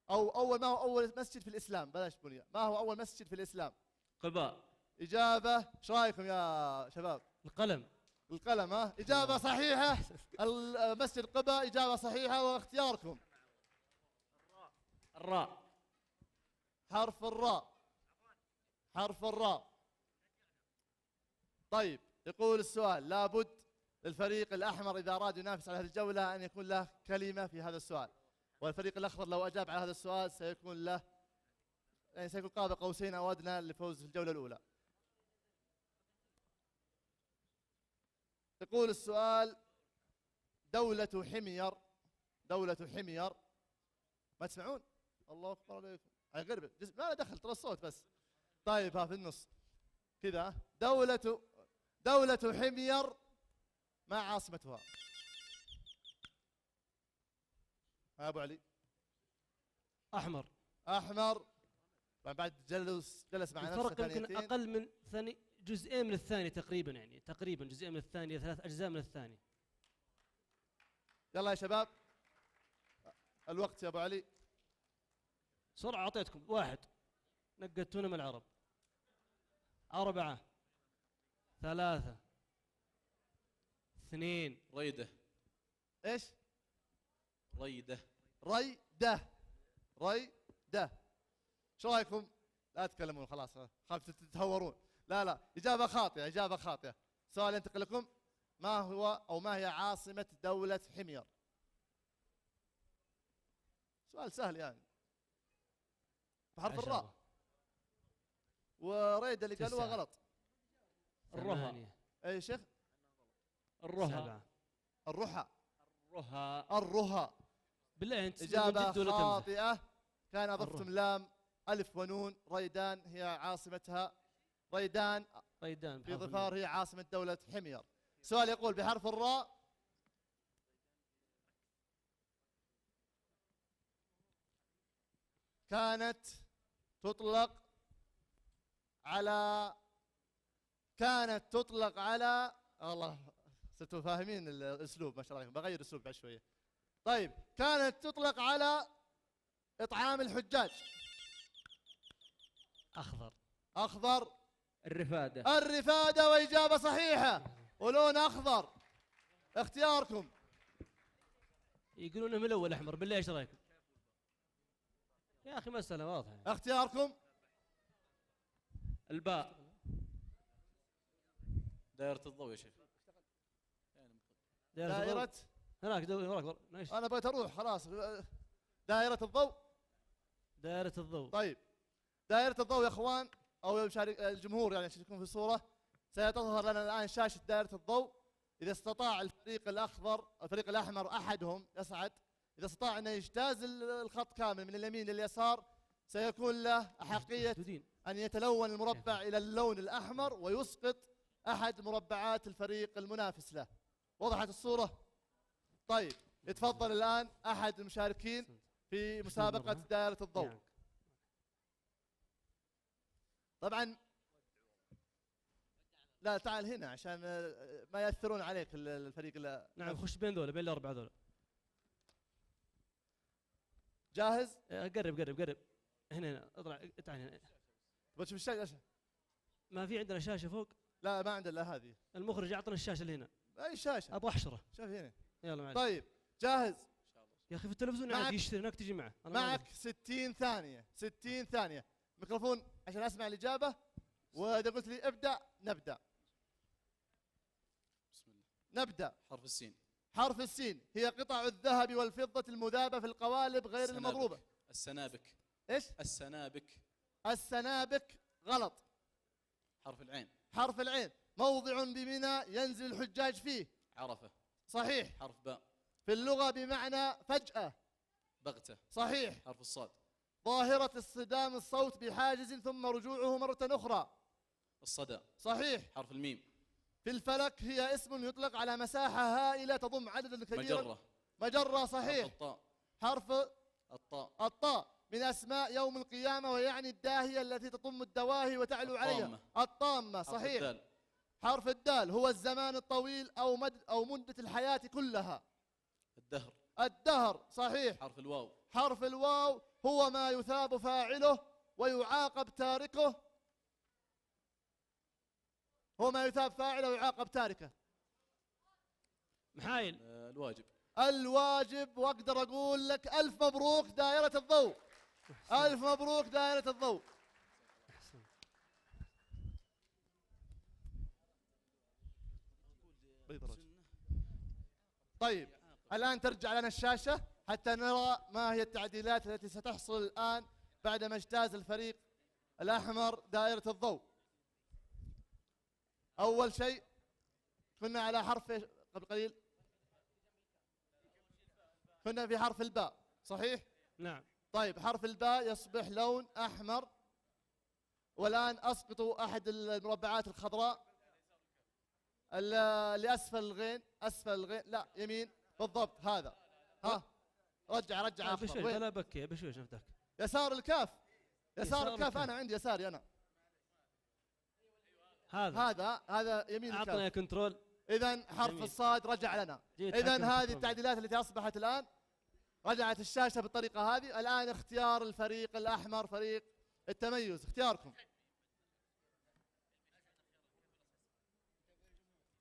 ما هو أول مسجد في الإسلام؟ بلاش بني. ما هو أول مسجد في الإسلام؟ قباء. إجابة ايش رايكم يا شباب؟ القلم. القلم ها؟ إجابة صحيحة. مسجد قباء إجابة صحيحة. واختياركم الراء. حرف الراء. حرف الراء. طيب يقول السؤال لابد للفريق الأحمر إذا أراد ينافس على هذه الجولة أن يكون له كلمة في هذا السؤال، والفريق الأخضر لو أجاب على هذا السؤال سيكون له يعني سيكون قاب قوسين أو أدنى للفوز في الجولة الأولى. يقول السؤال دولة حمير. دولة حمير. ما تسمعون؟ الله أكبر عليكم. قرب ما له دخل ترى الصوت بس. طيب ها في النص كذا. دولة حمير ما عاصمتها؟ ها أبو علي. أحمر. أحمر. بعد جلس مع نفسه الفرق يمكن ثانيتين. أقل من ثاني، جزئين من الثاني تقريبا، يعني تقريبا جزئين من الثانية، 3 أجزاء من الثاني. يلا يا شباب الوقت يا أبو علي. سرعة أعطيتكم. 1 نقدتونا من العرب. 4 3 2 ريدة. ايش؟ ريدة. ريدة. ريدة. شو رايكم؟ لا تتكلمون خلاص خاف تتهورون. لا إجابة خاطئة. إجابة خاطئة. سؤال ينتقل لكم. ما هو أو ما هي عاصمة دولة حمير؟ سؤال سهل يعني بحرف الراء. وريدة اللي قالوها غلط. الرها. اي شيخ؟ الرها. الرحى. الرها. الرها. بالله انت إجابة جد ولا تمزح؟ خاطئة. كان أضفتم لام ألف ونون. ريدان هي عاصمتها. ريدان في ظفار هي عاصمة دولة حمير. سؤال يقول بحرف الراء. كانت تطلق على الله صرتوا فاهمين الأسلوب ما شاء الله. بغير أسلوب بعد شوية. طيب كانت تطلق على إطعام الحجاج. أخضر. الرفادة. الرفادة. وإجابة صحيحة. ولون أخضر. اختياركم. يقولون من الأول أحمر. بالله ايش رايكم؟ يا أخي مسألة واضحة. اختياركم. الباء. دائرة الضوء يا شيخ. دائرة هناك وراك. أنا بغيت أروح خلاص. دائرة الضوء. دائرة الضوء. طيب دائرة الضوء يا إخوان أو الجمهور يعني عشان يكون في الصورة. سيتظهر لنا الآن شاشة دائرة الضوء. إذا استطاع الفريق الأخضر الفريق الأحمر أحدهم يصعد، إذا استطاع أن يجتاز الخط كامل من اليمين لليسار سيكون له أحقية أن يتلون المربع إلى اللون الأحمر ويسقط أحد مربعات الفريق المنافس له. وضحت الصورة؟ طيب يتفضل الآن أحد المشاركين في مسابقة دائرة الضوء. طبعا لا تعال هنا عشان ما يأثرون عليك الفريق. نعم خش بين ذولا، بين الأربعة ذولا. جاهز؟ قرب هنا اطلع تعال هنا. بتشوف الشاشة؟ ما في عندنا شاشة فوق؟ لا ما عندنا الا هذه. المخرج يعطينا الشاشة اللي هنا. اي شاشة؟ ابغى احشره. شوف هنا. يلا معلش. طيب جاهز؟ يا اخي في التلفزيون عادي يشتري هناك تجي معه. معك 60 ثانية. 60 ثانية. ميكروفون عشان اسمع الإجابة، وإذا قلت لي ابدأ نبدأ. بسم الله. نبدأ. حرف السين. حرف السين هي قطع الذهب والفضة المذابة في القوالب غير المضروبة. السنابك. ايش؟ السنابك. السنابك غلط. حرف العين. حرف العين موضع بمنى ينزل الحجاج فيه. عرفة. صحيح. حرف باء. في اللغة بمعنى فجأة. بغتة. صحيح. حرف الصاد. ظاهرة اصطدام الصوت بحاجز ثم رجوعه مرة أخرى. الصدى. صحيح. حرف الميم. في الفلك هي اسم يطلق على مساحة هائلة تضم عددا كبيرا. مجرة. مجرة. صحيح. حرف الطاء. حرف الطاء. الطاء من أسماء يوم القيامة ويعني الداهية التي تضم الدواهي وتعلو عليها. الطامة. صحيح. حرف الدال. حرف الدال هو الزمان الطويل أو مدة الحياة كلها. الدهر. الدهر. صحيح. حرف الواو. حرف الواو هو ما يثاب فاعله ويعاقب تاركه. هو ما يثاب فاعله ويعاقب تاركه. محايل. الواجب. الواجب. واقدر اقول لك الف مبروك دائرة الضوء. الف مبروك دائرة الضوء. طيب الآن ترجع لنا الشاشة حتى نرى ما هي التعديلات التي ستحصل الآن بعدما اجتاز الفريق الأحمر دائرة الضوء. أول شيء كنا على حرف قبل قليل، كنا في حرف الباء صحيح؟ نعم. طيب حرف الباء يصبح لون أحمر، والآن أسقطوا أحد المربعات الخضراء اللي أسفل الغين، أسفل الغين، لا يمين بالضبط هذا. ها رجع بشوي لا بكي بشوي شفتك. يسار الكاف. يسار الكاف. أنا عندي يساري أنا. هذا يمين الكاف. أعطنا كنترول. إذا حرف الصاد رجع لنا. إذا هذه التعديلات التي أصبحت الآن، رجعت الشاشة بالطريقة هذه. الآن اختيار الفريق الأحمر، فريق التميز، اختياركم.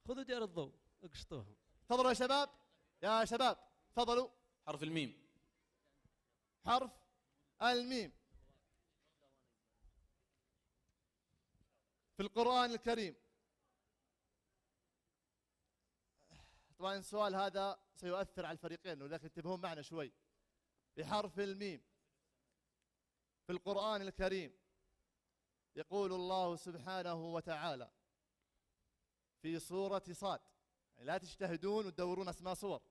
خذوا دائرة الضوء اقشطوهم. تفضلوا يا شباب، يا شباب تفضلوا. حرف الميم. حرف الميم في القرآن الكريم. طبعا السؤال هذا سيؤثر على الفريقين، ولكن انتبهون معنا شوي. بحرف الميم في القرآن الكريم يقول الله سبحانه وتعالى في سورة صاد، يعني لا تجتهدون وتدورون اسماء صور.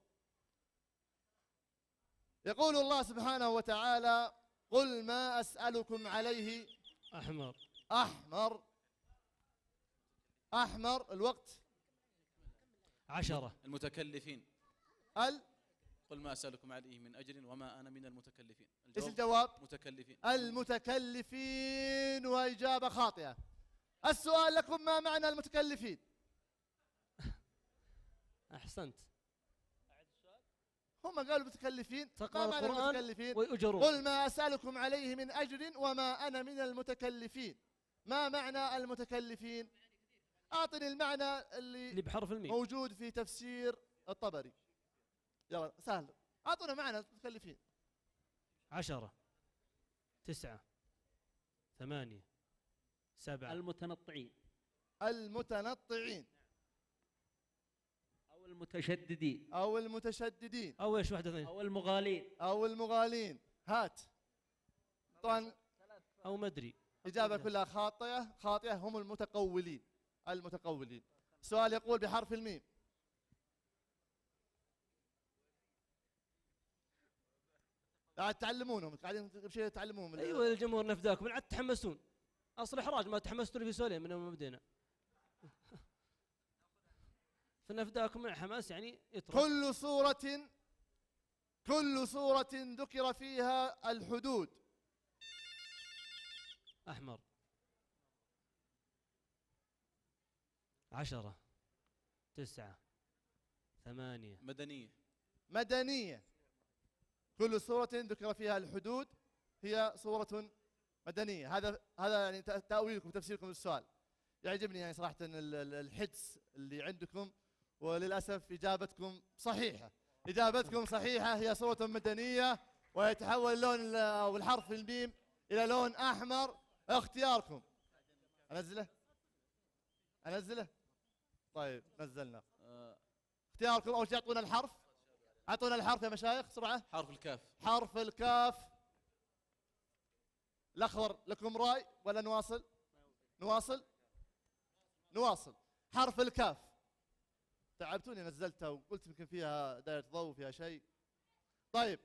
يقول الله سبحانه وتعالى: قل ما أسألكم عليه. أحمر. أحمر. أحمر. الوقت 10. المتكلفين. قل ما أسألكم عليه من أجر وما أنا من المتكلفين. إيش الجواب؟ متكلفين. المتكلفين، وإجابة خاطئة. السؤال لكم: ما معنى المتكلفين؟ أحسنت. هم قالوا متكلفين. ما معنى المتكلفين؟ ويؤجرون. قل ما أسألكم عليه من أجر وما أنا من المتكلفين. ما معنى المتكلفين؟ أعطني المعنى اللي بحرف الميم موجود في تفسير الطبري. يلا سهل، أعطونا معنى المتكلفين. 10 9 8 7. المتنطعين. المتنطعين أو المتشددين. أو المتشددين. أو إيش واحدة ثانية؟ أو المغالين. أو المغالين. هات. طبعا أو مدري. إجابة كلها خاطئة. خاطئة. هم المتقولين. المتقولين. السؤال يقول بحرف الميم. قاعد تعلمونهم، قاعدين بشيء تعلمونهم. أيوة الجمهور نفداكم، عاد تحمسون. أصل إحراج ما تحمستوا لي في سؤالين من يوم بدينا. فنفداكم من الحماس يعني يترك. كل سورة ذكر فيها الحدود. أحمر. 10 9 8. مدنية. كل سورة ذكر فيها الحدود هي سورة مدنية. هذا يعني تأويلكم وتفسيركم للسؤال. يعجبني يعني صراحة الحدس اللي عندكم، وللأسف إجابتكم صحيحة. إجابتكم صحيحة، هي سورة مدنية، ويتحول اللون أو الحرف الميم إلى لون أحمر. اختياركم. أنزله؟ طيب نزلنا. اختياركم. أول شيء أعطونا الحرف. أعطونا الحرف يا مشايخ بسرعة. حرف الكاف. حرف الكاف. الأخضر لكم رأي ولا نواصل؟ نواصل. حرف الكاف. تعبتوني نزلتها وقلت يمكن فيها دائرة ضوء فيها شيء. طيب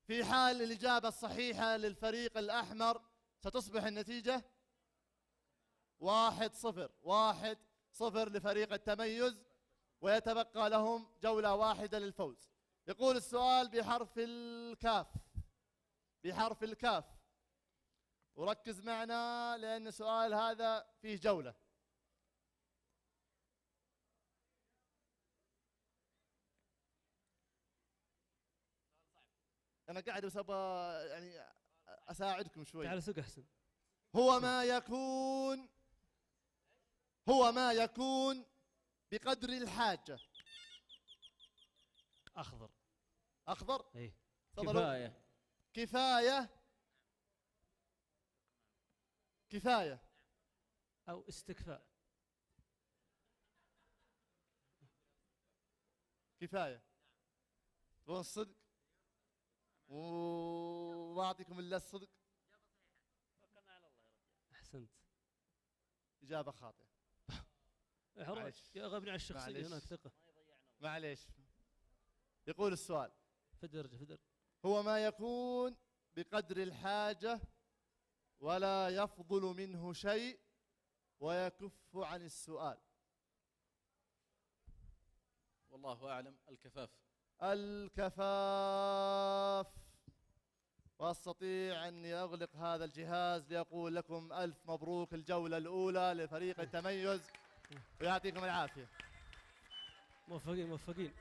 في حال الإجابة الصحيحة للفريق الأحمر ستصبح النتيجة 1-0. 1-0 لفريق التميز، ويتبقى لهم جولة واحدة للفوز. يقول السؤال بحرف الكاف. بحرف الكاف. وركز معنا لأن السؤال هذا فيه جولة. أنا قاعد بس أبغى يعني أساعدكم شوي. تعال سوق أحسن. هو ما يكون هو ما يكون بقدر الحاجة. أخضر. أخضر. إيه. كفاية. كفاية. كفاية أو استكفاء. كفاية. تبغون الصدق وما أعطيكم إلا الصدق. أحسنت. إجابة خاطئة. معليش يا غبني على الشخصية هناك ثقة. معليش. يقول السؤال في درجة هو ما يكون بقدر الحاجة ولا يفضل منه شيء ويكف عن السؤال. والله أعلم. الكفاف. الكفاف. وأستطيع أني أغلق هذا الجهاز لأقول لكم ألف مبروك الجولة الأولى لفريق التميز ويعطيكم العافية. موفقين موفقين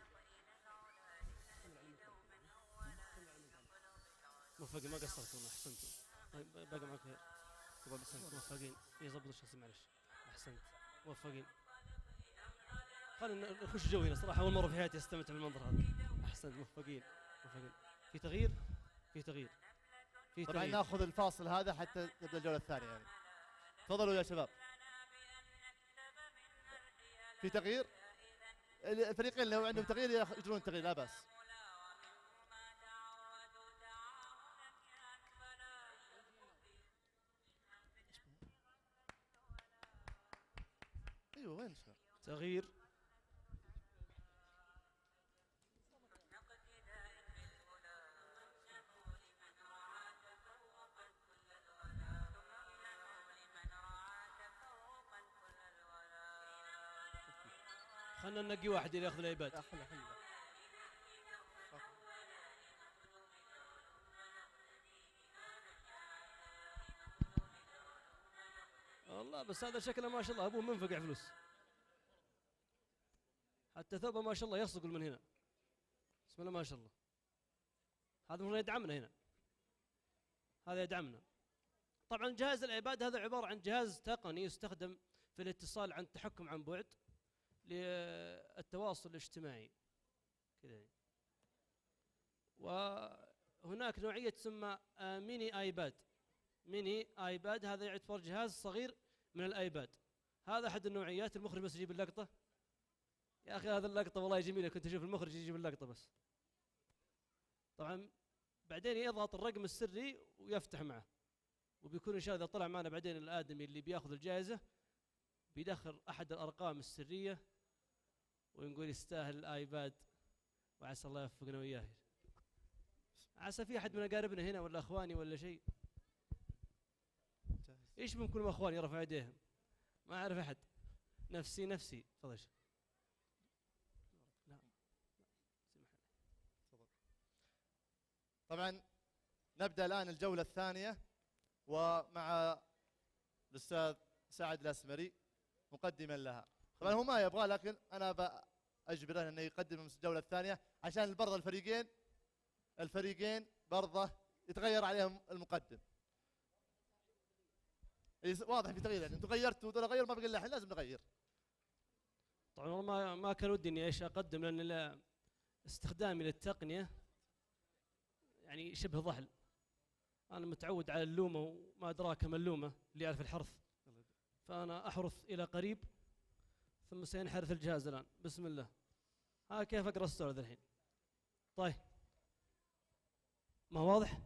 موفقين، ما قصرتوا، أحسنتوا. باقي معك خير. موفقين. يضبط الشخصية معلش. أحسنت. موفقين. خلينا نخش جو هنا صراحة، أول مرة في حياتي أستمتع بالمنظر هذا. أحسنت. موفقين. في تغيير. طبعا ناخذ الفاصل هذا حتى تبدأ الجولة الثانية يعني. تفضلوا يا شباب. في تغيير. الفريقين لو عندهم تغيير يجرون التغيير لا بأس. ايوه وين تغيير. خلنا ننقي واحد اللي ياخذ الايباد. والله بس هذا شكله ما شاء الله ابوه منفقع فلوس، حتى ثوبه ما شاء الله يصقل من هنا. بسم الله ما شاء الله. هذا هو يدعمنا هنا، هذا يدعمنا. طبعا جهاز الايباد هذا عباره عن جهاز تقني يستخدم في الاتصال عن التحكم عن بعد للتواصل الاجتماعي كذا. وهناك نوعيه تسمى ميني ايباد. ميني ايباد هذا يعتبر جهاز صغير من الايباد. هذا احد النوعيات. المخرج بس يجيب اللقطه. يا اخي هذا اللقطه والله جميله، كنت اشوف المخرج يجيب اللقطه بس. طبعا بعدين يضغط الرقم السري ويفتح معه، وبيكون ان شاء الله اذا طلع معنا بعدين الادمي اللي بياخذ الجائزه بيدخل احد الارقام السريه ونقول يستاهل الايباد، وعسى الله يوفقنا وياه. عسى في احد من اقاربنا هنا ولا اخواني ولا شيء. ايش ممكن اخواني يرفعوا ايديهم؟ ما اعرف احد. نفسي تفضل. لا طبعا نبدأ الآن الجولة الثانية ومع الأستاذ سعد الأسمري مقدما لها. طبعا هو ما يبغى، لكن أنا بأجبره أنه يقدم الجولة الثانية عشان برضه الفريقين برضه يتغير عليهم المقدم. واضح في تغيير، يعني انتم غيرتوا ودول غير، ما بقى الا الحين لازم نغير. طبعا ما كان ودي اني ايش اقدم، لان استخدامي للتقنيه يعني شبه ضحل. انا متعود على اللومه وما ادراك ما اللومه اللي يعرف الحرث. فانا احرث الى قريب ثم سينحرث الجهاز الان. بسم الله. ها كيف اقرا السؤال الحين؟ طيب ما هو واضح؟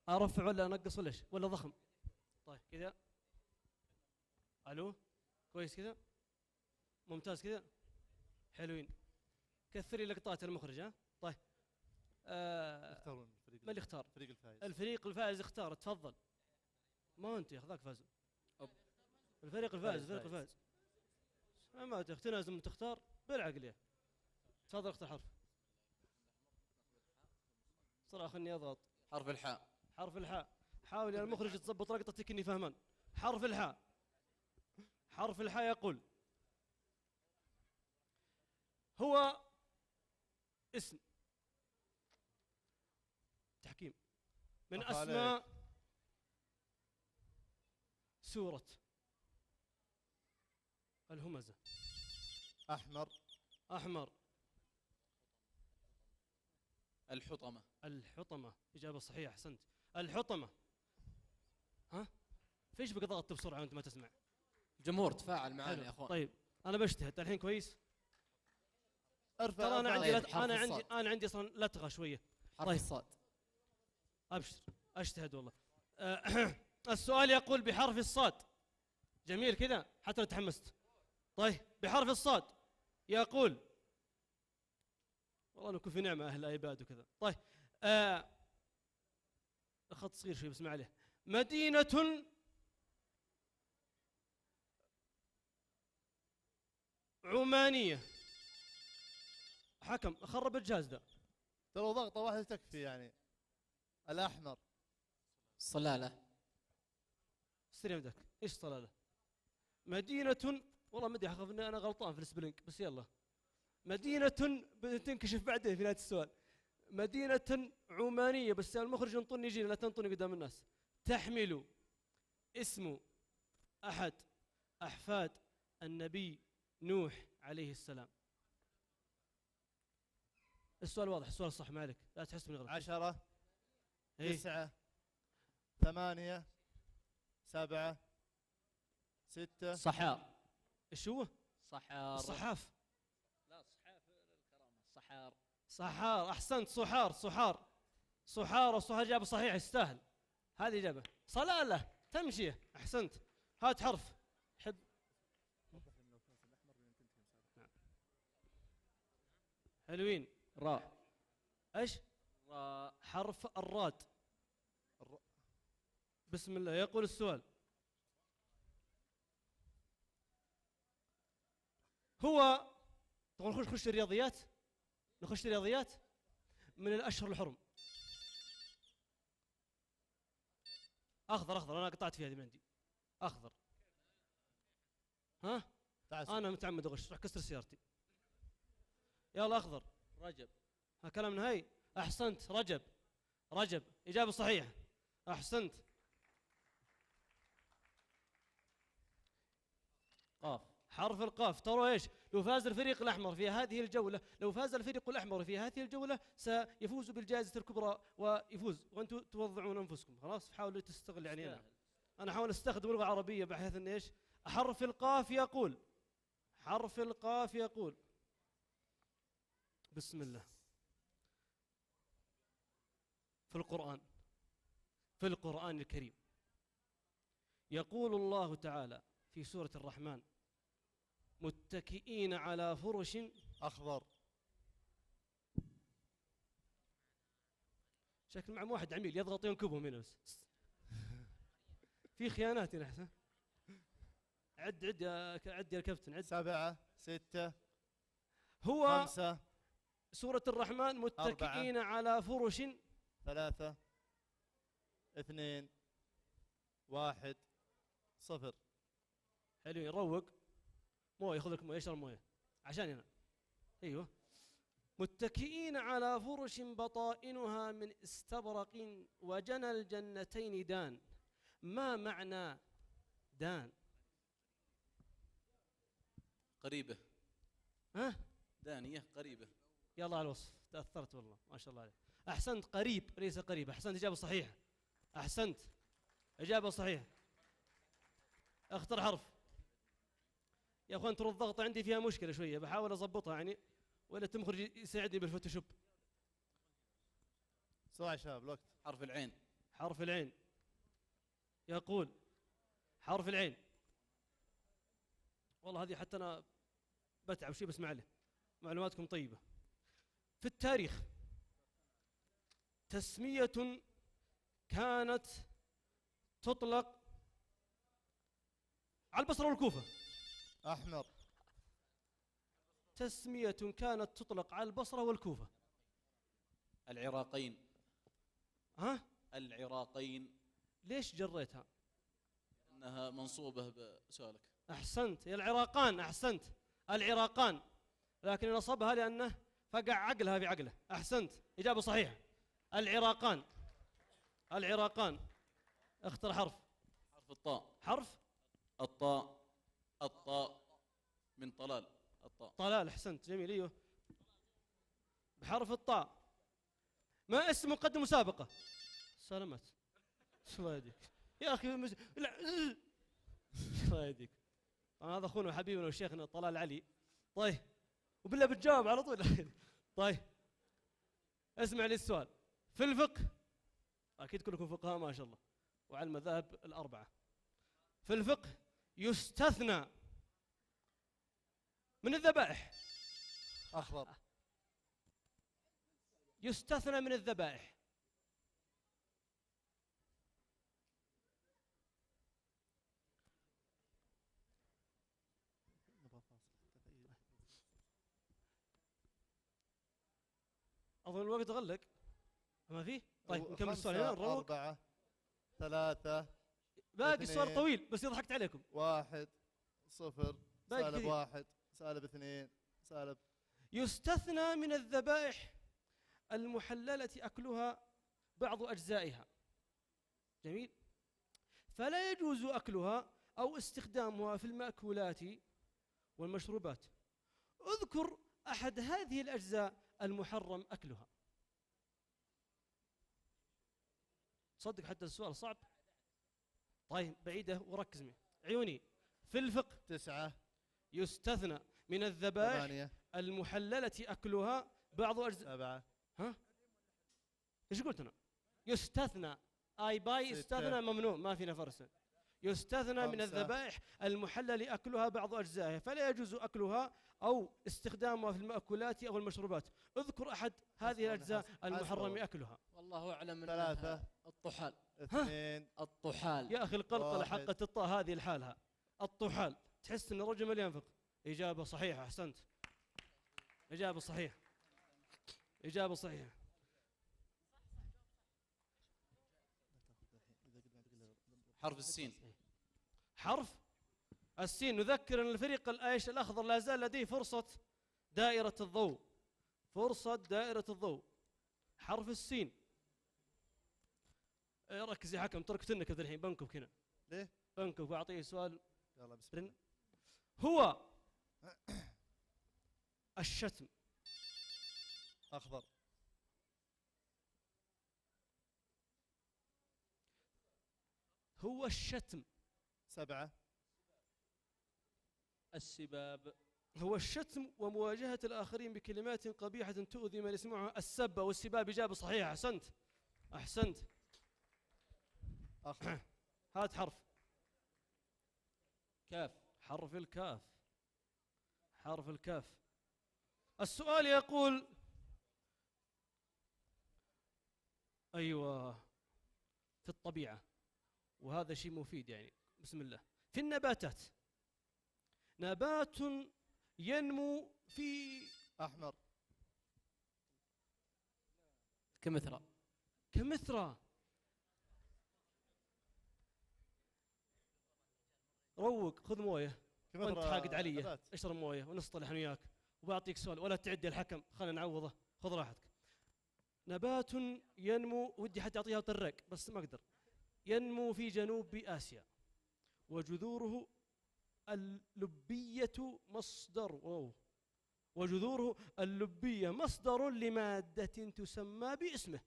ارفع ولا انقص ولا ايش؟ ولا ضخم؟ طيب كذا. الو كويس كذا؟ ممتاز كذا؟ حلوين. كثري لقطات المخرج. ها طيب يختارون الفريق. ما اللي اختار؟ الفريق الفائز. الفريق الفائز اختار. تفضل. ما انت يا اخ ذاك فاز. الفريق الفائز. ما تختار تختار بالعقل يا. تفضل اختار حرف. صراحة اني اضغط حرف الحاء. حرف الحاء. حاول يا المخرج تضبط لقطتك اني فهمان. حرف الحاء. حرف الحاء يقول: هو اسم تحكيم من أسماء سورة الهمزة. أحمر. أحمر. الحطمة. الحطمة إجابة صحيحة، أحسنت. الحطمة. ها؟ فيش بك ضغطت بسرعة وأنت ما تسمع؟ الجمهور تفاعل معنا حلو. يا اخوان. طيب أنا بجتهد الحين كويس. ارفع. ترى أنا عندي طيب، حرف الصاد. أنا عندي أصلا لتغة شوية. حرف طيب. الصاد. أبشر، أجتهد والله. السؤال يقول بحرف الصاد. جميل كذا حتى لو تحمست. طيب بحرف الصاد يقول، والله نكون في نعمة أهل الأيباد وكذا. طيب خط صغير شوي بسمع عليه. مدينة عمانية. حكم خرب الجهاز ده. ترى ضغطة واحدة تكفي يعني. الأحمر. صلالة. استر يمدك. ايش صلالة؟ مدينة، والله ما ادري اخاف اني انا غلطان في السبلينج بس يلا. مدينة تنكشف بعدين في نهاية السؤال. مدينة عمانية، بس المخرج ينطني يجيني لا تنطني قدام الناس. تحمل اسم أحد أحفاد النبي نوح عليه السلام. السؤال واضح، السؤال صح، ما عليك لا تحس من غلط. 10 إيه؟ 9 8 7 6. صحار. ايش هو؟ صحار. الصحاف. لا صحاف الكرامة. صحار. صحار، احسنت. صحار صحار صحار، والصحار اجابه صحيحه يستاهل. هذه اجابه. صلاله تمشيه، احسنت. هات حرف. حب. نعم. حلوين. راء. ايش؟ راء. حرف الراد. بسم الله. يقول السؤال: هو تبغى نخش الرياضيات؟ نخش الرياضيات من الاشهر الحرم. اخضر اخضر، انا قطعت فيها هذه من عندي. اخضر. ها؟ انا متعمد اغش، روح كسر سيارتي. يلا اخضر. رجب. ها كلام نهائي. احسنت. رجب. رجب اجابه صحيحه، احسنت. قاف. حرف القاف. ترى ايش؟ لو فاز الفريق الاحمر في هذه الجوله، لو فاز الفريق الاحمر في هذه الجوله سيفوز بالجائزه الكبرى ويفوز، وانتم توضعون انفسكم. خلاص حاولوا تستغل يعني. انا احاول استخدم لغه عربيه بحيث ان ايش؟ حرف القاف يقول، حرف القاف يقول، بسم الله. في القرآن الكريم يقول الله تعالى في سورة الرحمن: متكئين على فرش. أخضر. شكل مع واحد عميل يضغط ينكبهم هنا بس. في خيانات هنا احسن. عد يا كابتن عد. 7 6 هو 5 سورة الرحمن متكئين على فرش. 3 2 1 0. حلو. يروق. مويه، خذ لك مويه، اشرب مويه عشان هنا. ايوه. متكئين على فرش بطائنها من استبرق وجنى الجنتين دان. ما معنى دان؟ قريبة. ها؟ دانية قريبة. يلا على الوصف، تأثرت والله ما شاء الله عليك. أحسنت. قريب ليس قريب. أحسنت، إجابة صحيحة. أحسنت، إجابة صحيحة. اختر حرف. يا أخوان ترى الضغط عندي فيها مشكلة شوية، بحاول أضبطها يعني، ولا المخرج يساعدني بالفوتوشوب. بسرعة يا شباب الوقت. حرف العين. حرف العين يقول، حرف العين. والله هذه حتى أنا بتعب شيء بسمع له. معلوماتكم طيبة. في التاريخ تسمية كانت تطلق على البصرة والكوفة. أحمر. تسمية كانت تطلق على البصرة والكوفة. العراقين. ها؟ العراقين. ليش جريتها؟ انها منصوبة بسؤالك. احسنت. يا العراقان. احسنت. العراقان، لكن نصبها لانه فقع عقلها في عقله. احسنت، اجابة صحيحة. العراقان. العراقان. اختر حرف. حرف الطاء. حرف الطاء. الطاء. من طلال الطاء. طلال، أحسنت، جميل. أيوه، بحرف الطاء. ما اسم مقدم مسابقة؟ سلامات. الله يهديك يا أخي لا الله يهديك. هذا أخونا وحبيبنا وشيخنا طلال علي. طيب، وبالله بتجاوب على طول. طيب اسمع لي السؤال. في الفقه، أكيد كلكم فقهاء ما شاء الله وعلى المذاهب الأربعة. في الفقه يستثنى من الذبائح. أخضر. يستثنى من الذبائح. أظن الوقت غلق. ما فيه؟ طيب نكمل السؤال هنا نروق. 4 3 باقي السؤال طويل بس ضحكت عليكم. 1 0 باقي سالب كثير. 1 سالب 2 سالب. يستثنى من الذبائح المحللة أكلها بعض أجزائها. جميل. فلا يجوز أكلها أو استخدامها في المأكولات والمشروبات. اذكر أحد هذه الأجزاء المحرم أكلها. صدق حتى السؤال صعب. طيب بعيدة وركز معي عيوني. في الفقه 9 يستثنى من الذبائح 8 المحللة أكلها بعض أجزاء. 7 ها؟ إيش قلت أنا؟ يستثنى أي باي 6 يستثنى ممنوع ما فينا فرصة. يستثنى من 5 الذبائح المحلل أكلها بعض أجزائها فلا يجوز أكلها أو استخدامها في المأكولات أو المشروبات. اذكر أحد هذه الأجزاء المحرم أكلها. والله أعلم. 3 الطحال. 2 الطحال. يا أخي القلقلة 1. حقت الطاء هذه لحالها. الطحال. تحس أن الرجل مليان فقه. إجابة صحيحة، أحسنت. إجابة صحيحة. إجابة صحيحة. حرف السين. حرف السين. نذكر أن الفريق الآيش الأخضر لا زال لديه فرصة دائرة الضوء. فرصة دائرة الضوء. حرف السين. ركز يا حكم، تركت لك الحين بنكب هنا. ليه؟ بنكب وأعطيه سؤال. يلا بسم الله. هو الشتم. أخضر. هو الشتم. 7 السباب. هو الشتم ومواجهة الآخرين بكلمات قبيحة تؤذي من يسمعها. السب والسباب. إجابة صحيحة، أحسنت. أحسنت. أخضر. هات حرف. كاف. حرف الكاف. حرف الكاف. السؤال يقول أيوة في الطبيعة، وهذا شيء مفيد يعني. بسم الله. في النباتات نبات ينمو في أحمر. كمثرى. كمثرى. روق، خذ مويه وانت حاقد علي. اشرب مويه ونصطلح انا وياك وبعطيك سؤال ولا تعدي الحكم. خلينا نعوضه، خذ راحتك. نبات ينمو، ودي حتى اعطيها طرق بس ما اقدر. ينمو في جنوب آسيا وجذوره اللبية مصدر وجذوره اللبية مصدر لمادة تسمى باسمه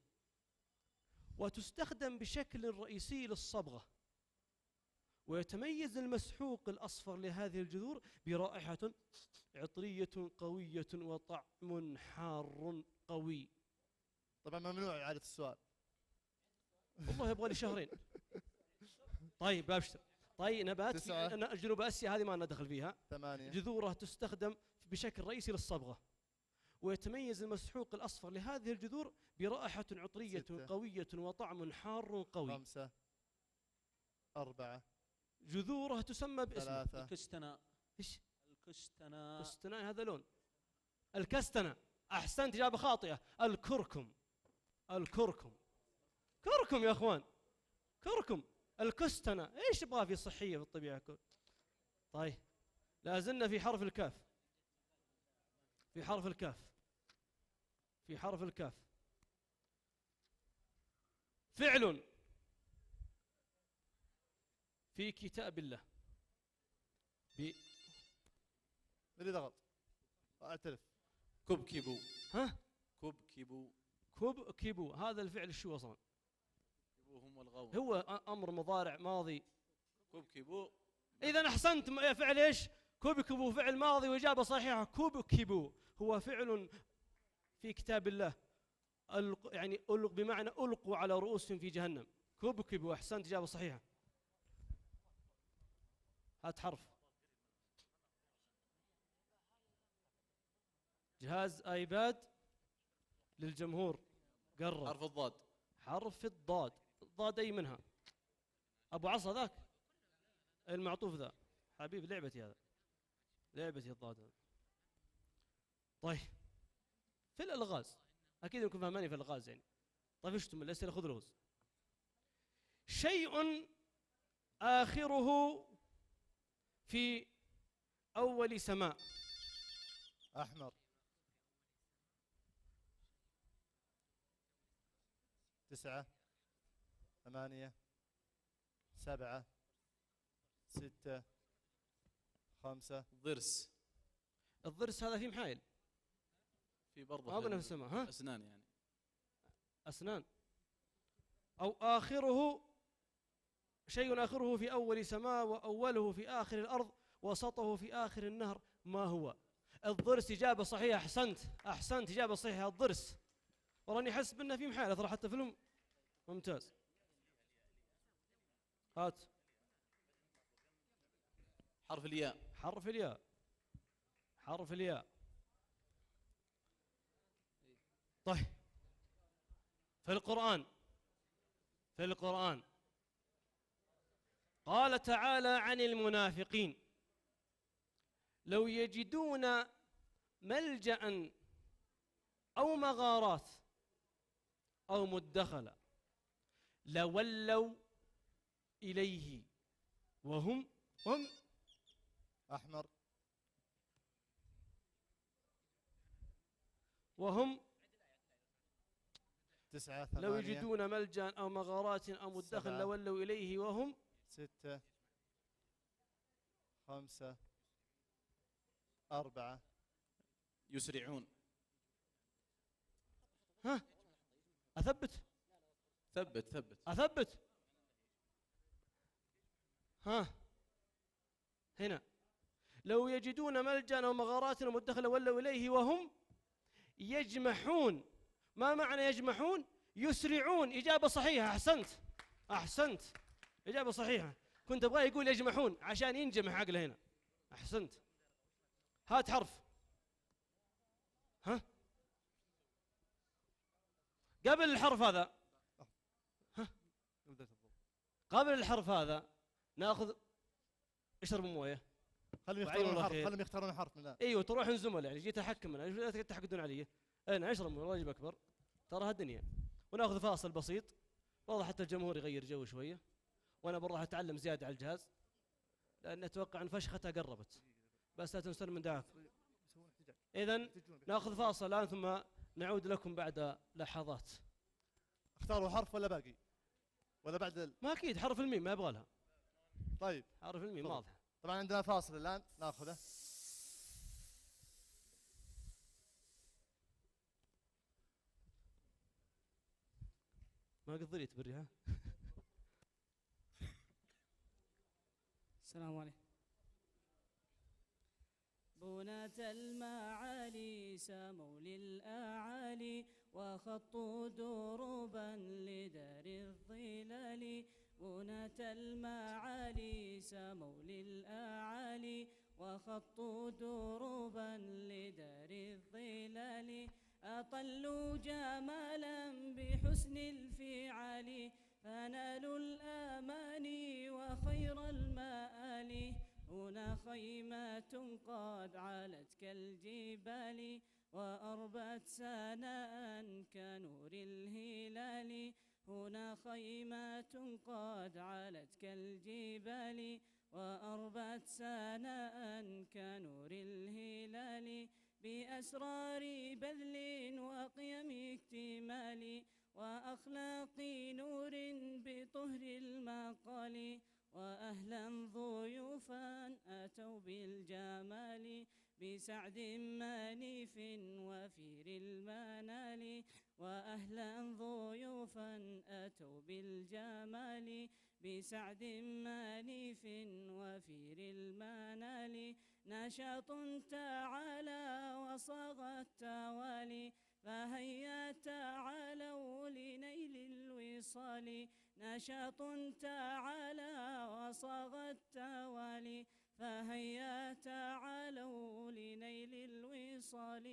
وتستخدم بشكل رئيسي للصبغة. ويتميز المسحوق الأصفر لهذه الجذور برائحة عطرية قوية وطعم حار قوي. طبعا ممنوع إعادة السؤال. والله يبغى لي شهرين. طيب ابشر. طيب نبات جنوب اسيا هذه ما لنا دخل فيها. 8 جذوره تستخدم بشكل رئيسي للصبغه. ويتميز المسحوق الاصفر لهذه الجذور برائحه عطريه 6 قويه وطعم حار قوي. 5 4 جذوره تسمى باسم 3 الكستناء. ايش؟ الكستناء. الكستناء هذا لون. الكستناء. احسنت، اجابه خاطئه. الكركم. الكركم. كركم يا اخوان، كركم. الكستناء ايش يبغى في صحيه في الطبيعه كل. طيب لا زلنا في حرف الكاف. في حرف الكاف. في حرف الكاف. فعل في كتاب الله اللي ضغط اعترف. كبكبوا. ها؟ كبكبوا. كبكبوا، هذا الفعل شو أصلا؟ هم الغول. هو أمر مضارع ماضي. كبكبوا. إذا أحسنت، يا فعل إيش؟ كبكبوا فعل ماضي وإجابة صحيحة. كبكبوا هو فعل في كتاب الله، يعني بمعنى ألقوا على رؤوسهم في جهنم. كبكبوا، أحسنت، إجابة صحيحة. هات حرف. جهاز آيباد للجمهور قرب. حرف الضاد. حرف الضاد. الضاد أي منها؟ أبو عصا ذاك المعطوف ذا حبيب لعبتي، هذا لعبتي الضاد هذا. طيب في الألغاز أكيد أنكم فهماني في الألغاز يعني. طفشتم الأسئلة، خذ لغز. شيء آخره في أول سماء. أحمر. 9 8 7 6 5. ضرس. الضرس هذا في محايل، في برضه ما قلنا في السماء. ها؟ أسنان يعني. أسنان. أو آخره شيء آخره في أول سماء وأوله في آخر الأرض وسطه في آخر النهر، ما هو؟ الضرس. إجابة صحيحة، أحسنت أحسنت، إجابة صحيحة الضرس. والله إني أحس بأنه في محايلة ترى، حتى فيلم ممتاز. هات. حرف الياء. حرف الياء. حرف الياء. طيب في القرآن قال تعالى عن المنافقين: لو يجدون ملجأ أو مغارات أو مدخلا لولوا إليه وهم أحمر. وهم 9 8 لو يجدون ملجأ أو مغارات أو مدخلا لولوا إليه وهم 6 5 4. يسرعون. ها؟ أثبت. ثبت. أثبت. ها هنا: لو يجدون ملجأ أو مغارات أو مدخلا ولوا إليه وهم يجمحون. ما معنى يجمحون؟ يسرعون. إجابة صحيحة، أحسنت أحسنت، إجابة صحيحة. كنت أبغاه يقول يجمحون عشان ينجمح عقله هنا. أحسنت. هات حرف. ها؟ قبل الحرف هذا، ها؟ قبل الحرف هذا ناخذ، اشرب مويه. خلهم يختارون حرف من الآن. ايوه تروحون زملاء يعني، جيت احكم انا، لا تحقدون علي. انا اشرب مويه، الله يجيب اكبر، ترى هالدنيا. وناخذ فاصل بسيط، والله حتى الجمهور يغير جو شويه، وانا بروح اتعلم زياده على الجهاز، لان اتوقع ان فشختها قربت، بس لا تنسون من دعاكم. اذا ناخذ فاصل الان ثم نعود لكم بعد لحظات. اختاروا حرف ولا باقي ولا بعد ما اكيد حرف الميم ما يبغى لها. طيب حرف الميم واضح. طبعا عندنا فاصل الان ناخذه. ما قدرت بري. ها السلام عليكم. بناة المعالي ساموا للأعالي وخطوا دروبا لدار الظلال. بناة المعالي ساموا للأعالي وخطوا دروبا لدار الظلال. أطلوا جمالا بحسن الفعال فنالوا الآماني وخير المآل. هنا خيمات قد علت كالجبال وأربت سناء كنور الهلال. هنا خيمات قد علت كالجبال وأربت سناء كنور الهلال. بأسرار بذل وقيم اكتمال وأخلاق نور بطهر المقال. وأهلا ضيوفا أتوا بالجمال بسعد مانيف وفير المنال، وأهلا ضيوفا أتوا بالجمال، بسعد مانيف وفير المنال، نشاط تعالى وصاغ التوالي، فهيا تعالوا لنيل الوصال، نشاط تعالى وصاغ التوالي، فهيا تعالوا لنيل الوصال.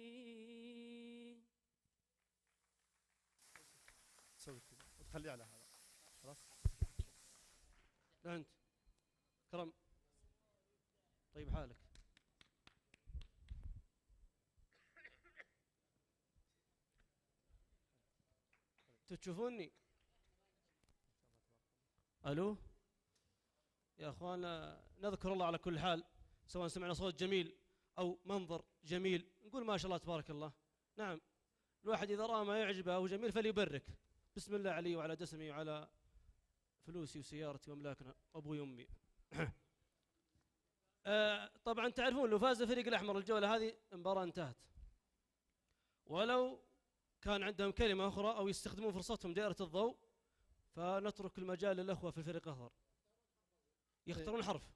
تسوي كذا وتخليه على هذا خلاص. لا أنت كرم، طيب حالك. تشوفوني؟ الو يا اخوانا، نذكر الله على كل حال، سواء سمعنا صوت جميل او منظر جميل نقول ما شاء الله تبارك الله. نعم، الواحد اذا راى ما يعجبه وجميل فليبرك. بسم الله علي وعلى دسمي وعلى فلوسي وسيارتي واملاكنا ابوي وامي. طبعا تعرفون لو فاز الفريق الاحمر الجوله هذه المباراه انتهت، ولو كان عندهم كلمه اخرى او يستخدمون فرصتهم دائره الضوء فنترك المجال للاخوه في الفريق الاخضر يختارون حرف.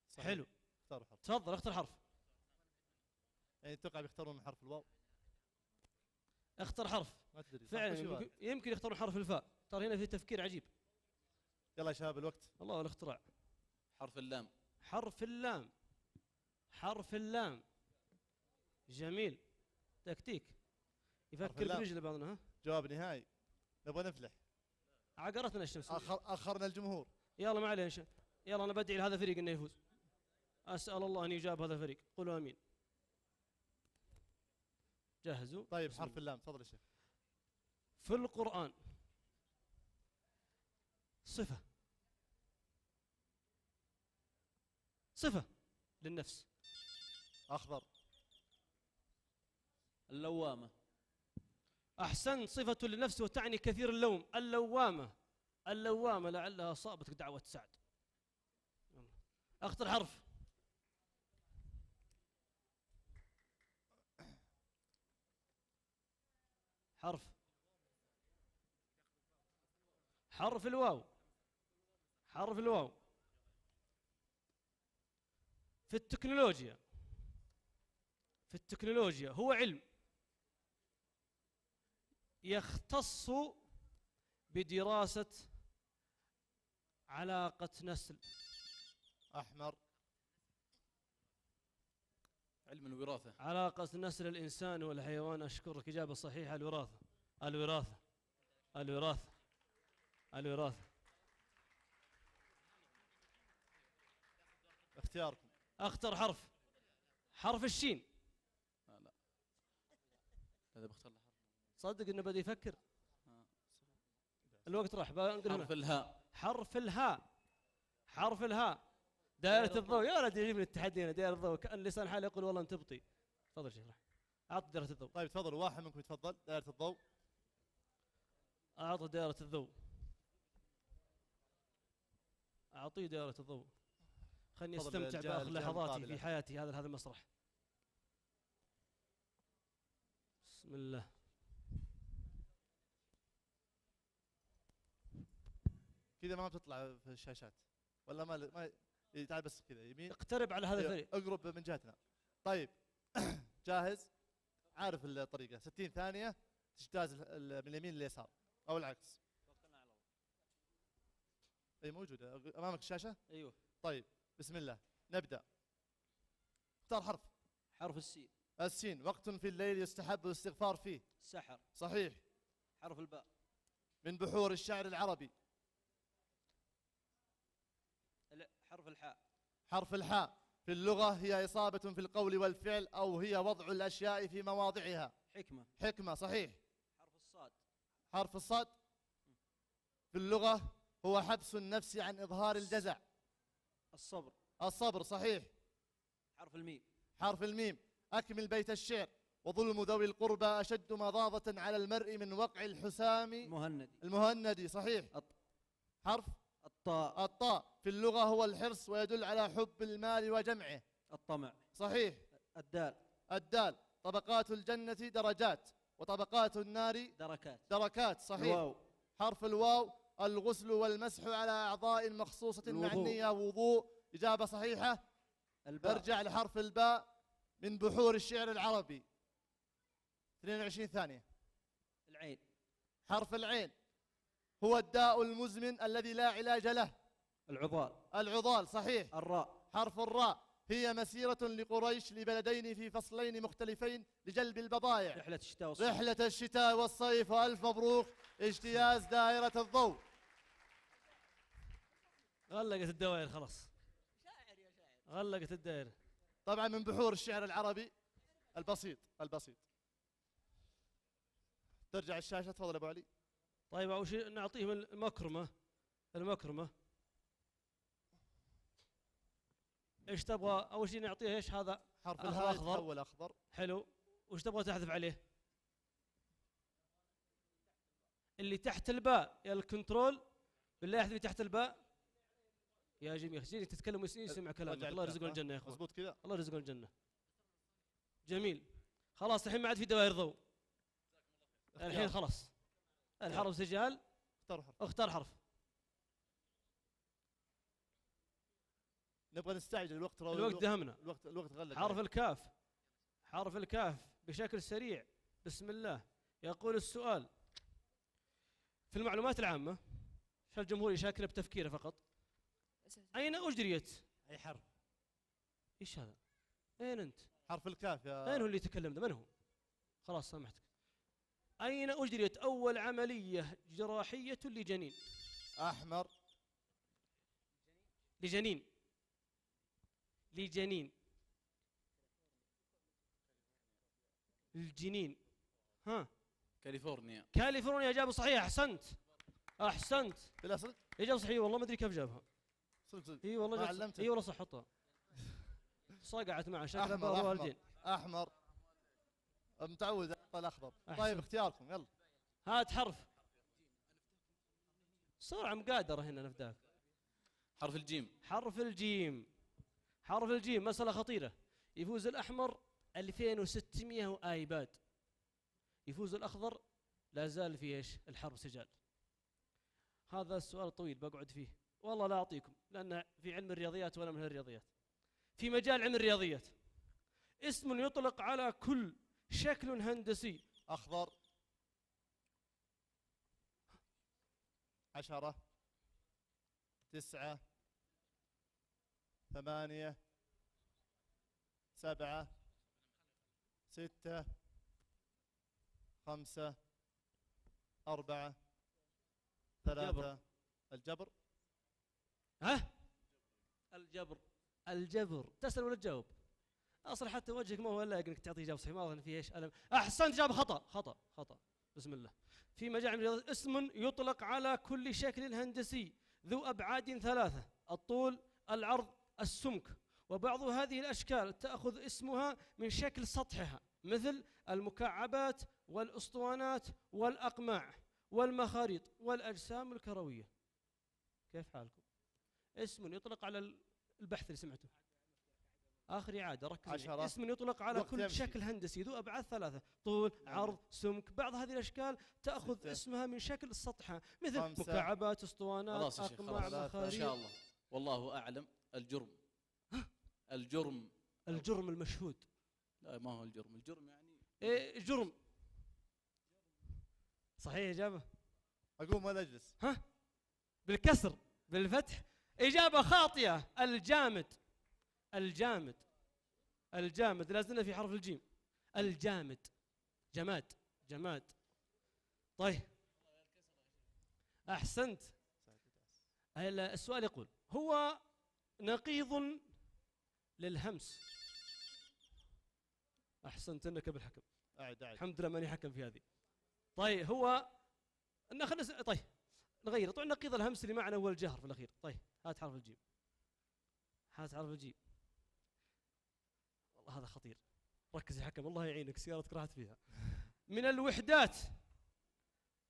صحيح. حلو، اختاروا حرف. تفضل اختر حرف. يعني اتوقع بيختارون من حرف الواو. اختر حرف. ما تدري فعلا يمكن يختارون حرف الفاء، ترى هنا في تفكير عجيب. يلا يا شباب الوقت. الله والاختراع. حرف اللام. حرف اللام. حرف اللام. جميل، تكتيك يفكر برجل بعضنا. ها جواب نهائي، نبغى نفلح. عقرتنا الشمس. اخرنا الجمهور. يلا ما عليه، يلا انا بدعي لهذا الفريق انه يفوز. اسال الله ان يجاب هذا الفريق، قولوا امين. جهزوا. طيب حرف اللام، تفضل يا شيخ. في القرآن صفة للنفس. أخضر. اللوامة. أحسنت، صفة للنفس وتعني كثير اللوم. اللوامة لعلها أصابتك دعوة سعد. أختر حرف. حرف الواو. حرف الواو. في التكنولوجيا هو علم يختص بدراسة علاقة نسل. أحمر. علم الوراثة. علاقة نسل الإنسان والحيوان. أشكرك، إجابة صحيحة. الوراثة. اختياركم. اختر حرف الشين. لا هذا بختار حرف. صدق انه بدا يفكر. الوقت راح. حرف الهاء. حرف الهاء. دائرة الضوء. يا ولد يجيب لي التحدي هنا. دائرة الضوء كأن لسان حالي يقول والله انت تبطي. تفضل شيخ، راح اعط دائرة الضوء. طيب تفضل، واحد منكم يتفضل. دائرة الضوء. اعطه دائرة الضوء. اعطيه دائرة الضوء. خلني استمتع باخر لحظاتي في حياتي. هذا المسرح. بسم الله. كذا ما بتطلع في الشاشات ولا ما تعال بس كذا يمين. اقترب على هذا الفريق. اقرب من جهتنا. طيب جاهز؟ عارف الطريقة. 60 ثانية تجتاز من اليمين لليسار او العكس. اي موجودة امامك الشاشة. ايوه. طيب بسم الله نبدأ. اختار حرف السين. السين. وقت في الليل يستحب الاستغفار فيه. سحر. صحيح. حرف الباء. من بحور الشعر العربي. حرف الحاء. حرف الحاء. في اللغة هي إصابة في القول والفعل أو هي وضع الأشياء في مواضعها. حكمة. صحيح. حرف الصاد. حرف الصاد. في اللغة هو حبس النفس عن إظهار الجزع. الصبر. صحيح. حرف الميم. أكمل بيت الشعر. وظلم ذوي القربى أشد مضاضة على المرء من وقع الحسام المهندي. صحيح. حرف الطاء. في اللغة هو الحرص ويدل على حب المال وجمعه. الطمع. صحيح. الدال. الدال. طبقات الجنة درجات وطبقات النار دركات. دركات. صحيح. الواو. حرف الواو. الغسل والمسح على أعضاء مخصوصة مع الوضوء. النية وضوء. إجابة صحيحة. الباء. ارجع لحرف الباء من بحور الشعر العربي. 22 ثانية. العين. حرف العين هو الداء المزمن الذي لا علاج له. العضال. العضال. صحيح. الراء. حرف الراء هي مسيرة لقريش لبلدين في فصلين مختلفين لجلب البضائع. رحلة الشتاء والصيف. رحلة الشتاء والصيف. وألف مبروك اجتياز دائرة الضوء. غلقت الدوائر خلاص. غلقت الدائرة. طبعا من بحور الشعر العربي البسيط البسيط. ترجع الشاشة. تفضل أبو علي. طيب أول شيء نعطيهم المكرمة. المكرمة ايش تبغى؟ أول شيء نعطيه ايش هذا؟ حرف أخضر. الهاء يتحول أخضر. حلو. وش تبغى تحذف عليه؟ اللي تحت الباء يا الكنترول بالله احذفي تحت الباء. يا جميل جيني تتكلم ويسمع كلامك. الله يرزقنا الجنة يا اخوان. مضبوط كذا. الله يرزقنا الجنة. جميل. خلاص الحين ما عاد في دوائر ضوء. الحين خلاص. الحرف سجال. اختار حرف. اختار حرف. نبغى نستعجل الوقت. الوقت دهمنا. الوقت غلق. حرف الكاف. حرف الكاف بشكل سريع. بسم الله. يقول السؤال في المعلومات العامة عشان الجمهور يشاركنا بتفكيره فقط. أين أجريت؟ أي حرف؟ إيش هذا؟ أين أنت؟ حرف الكاف يا أين هو اللي يتكلم ده؟ من هو؟ خلاص سامحتك. أين أجريت أول عملية جراحية لجنين؟ أحمر. لجنين. لجنين. الجنين. ها؟ كاليفورنيا. كاليفورنيا. إجابة صحيحة. أحسنت. أحسنت. بلا صدق. إجابة صحيحة والله ما أدري كيف جابها. صدق. اي والله ما علمتك. اي والله صح حطها. صقعت معه شكلها أحمر. بابا والدين. أحمر. متعود على الأخضر. طيب اختياركم يلا. هات حرف. سرعة مقادرة هنا نفداك. حرف الجيم. حرف الجيم. حرف الجيم مسألة خطيرة. يفوز الأحمر 2600 آيباد. يفوز الأخضر لا زال في ايش؟ الحرب سجال. هذا السؤال الطويل بقعد فيه والله لا أعطيكم لأن في علم الرياضيات ولا من الرياضيات. في مجال علم الرياضيات اسم يطلق على كل شكل هندسي. أخضر. 10 9 8 7 6 5 4 3. الجبر. ها؟ الجبر. الجبر. تسأل ولا تجاوب؟ أصلا حتى وجهك ما هو إلا إنك تعطي إجابة صحيحة. ما أظن في إيش ألم. أحسنت. إجابة خطأ. خطأ. خطأ. بسم الله. في مجال الرياضة اسم يطلق على كل شكل هندسي ذو أبعاد 3: الطول، العرض، السمك. وبعض هذه الأشكال تأخذ اسمها من شكل سطحها مثل المكعبات والأسطوانات والأقماع والمخاريط والأجسام الكروية. كيف حالكم؟ اسم يطلق على البحث اللي سمعته. آخر إعادة ركز. اسم يطلق على كل شكل هندسي ذو أبعاد 3: طول، عرض، سمك. بعض هذه الأشكال تأخذ اسمها من شكل سطحها مثل مكعبات، أسطوانات، أقماع، مخاريط. إن شاء الله. والله أعلم. الجرم. الجرم. الجرم المشهود. لا ما هو الجرم. الجرم يعني إيه جرم. صحيح إجابة. أقوم ولا أجلس؟ ها؟ بالكسر بالفتح. إجابة خاطئة. الجامد. الجامد. الجامد. لازلنا في حرف الجيم. الجامد. جماد. جماد. طيب أحسنت. السؤال يقول هو نقيض للهمس. أحسنت أنك بالحكم. الحمد لله ماني حكم في هذه. طيب هو طيب نغير. طبعا نقيض الهمس اللي معنا هو الجهر في الأخير. طيب هات حرف الجيم. هات حرف الجيم. والله هذا خطير. ركز يا حكم الله يعينك سيارتك راحت فيها. من الوحدات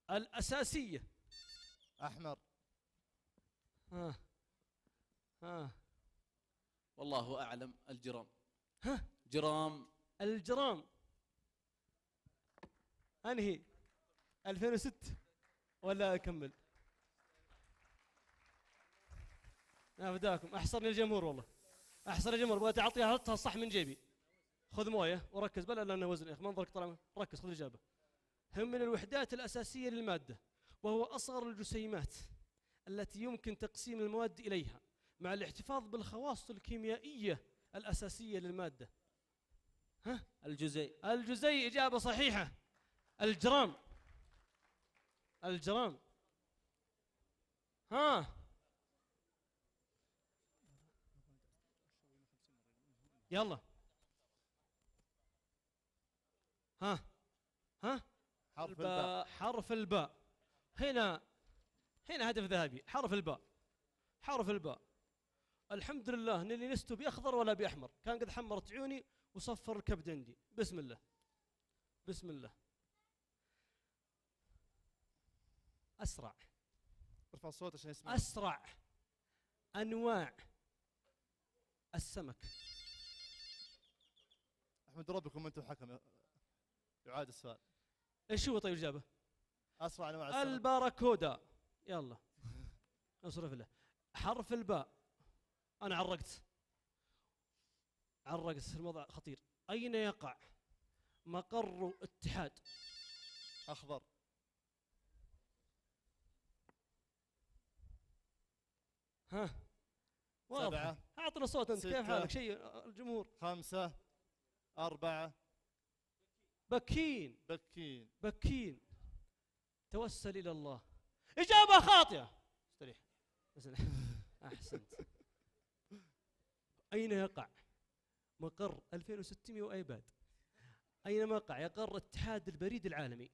الأساسية. أحمر. ها. والله أعلم. الجرام. ها؟ جرام. الجرام انهي 2006 ولا اكمل؟ فداكم، احصرني الجمهور والله، احصر الجمهور، ابغى تعطيها حطها صح من جيبي. خذ مويه وركز، بلا لانه وزن يا اخي منظرك طالع، ركز خذ الاجابه. هم من الوحدات الاساسيه للماده، وهو اصغر الجسيمات التي يمكن تقسيم المواد اليها مع الاحتفاظ بالخواص الكيميائيه الاساسيه للماده. ها؟ الجزيء. الجزيء اجابه صحيحه. الجرام. الجرام. ها يلا. ها حرف الباء. حرف الباء. هنا هدف ذهبي. حرف الباء. حرف الباء. الحمد لله ان اللي لست باخضر ولا باحمر، كان قد حمرت عيوني وصفر الكبد عندي. بسم الله بسم الله. اسرع. ارفع الصوت عشان يسمع. اسرع انواع السمك. احمد ربكم انتم حكم. يعاد السؤال. ايش هو طيب الاجابه؟ اسرع انواع السمك. الباراكودا. يلا اصرف له. حرف الباء. انا عرقت الموضوع خطير. اين يقع مقر اتحاد؟ اخضر. ها 7. اعطنا صوت انت. كيف حالك شيء الجمهور؟ 5 4. بكين. بكين. توسل الى الله. اجابه خاطئه. استريح. احسنت. اين يقع مقر 2600 وايباد؟ اين يقع يقر اتحاد البريد العالمي؟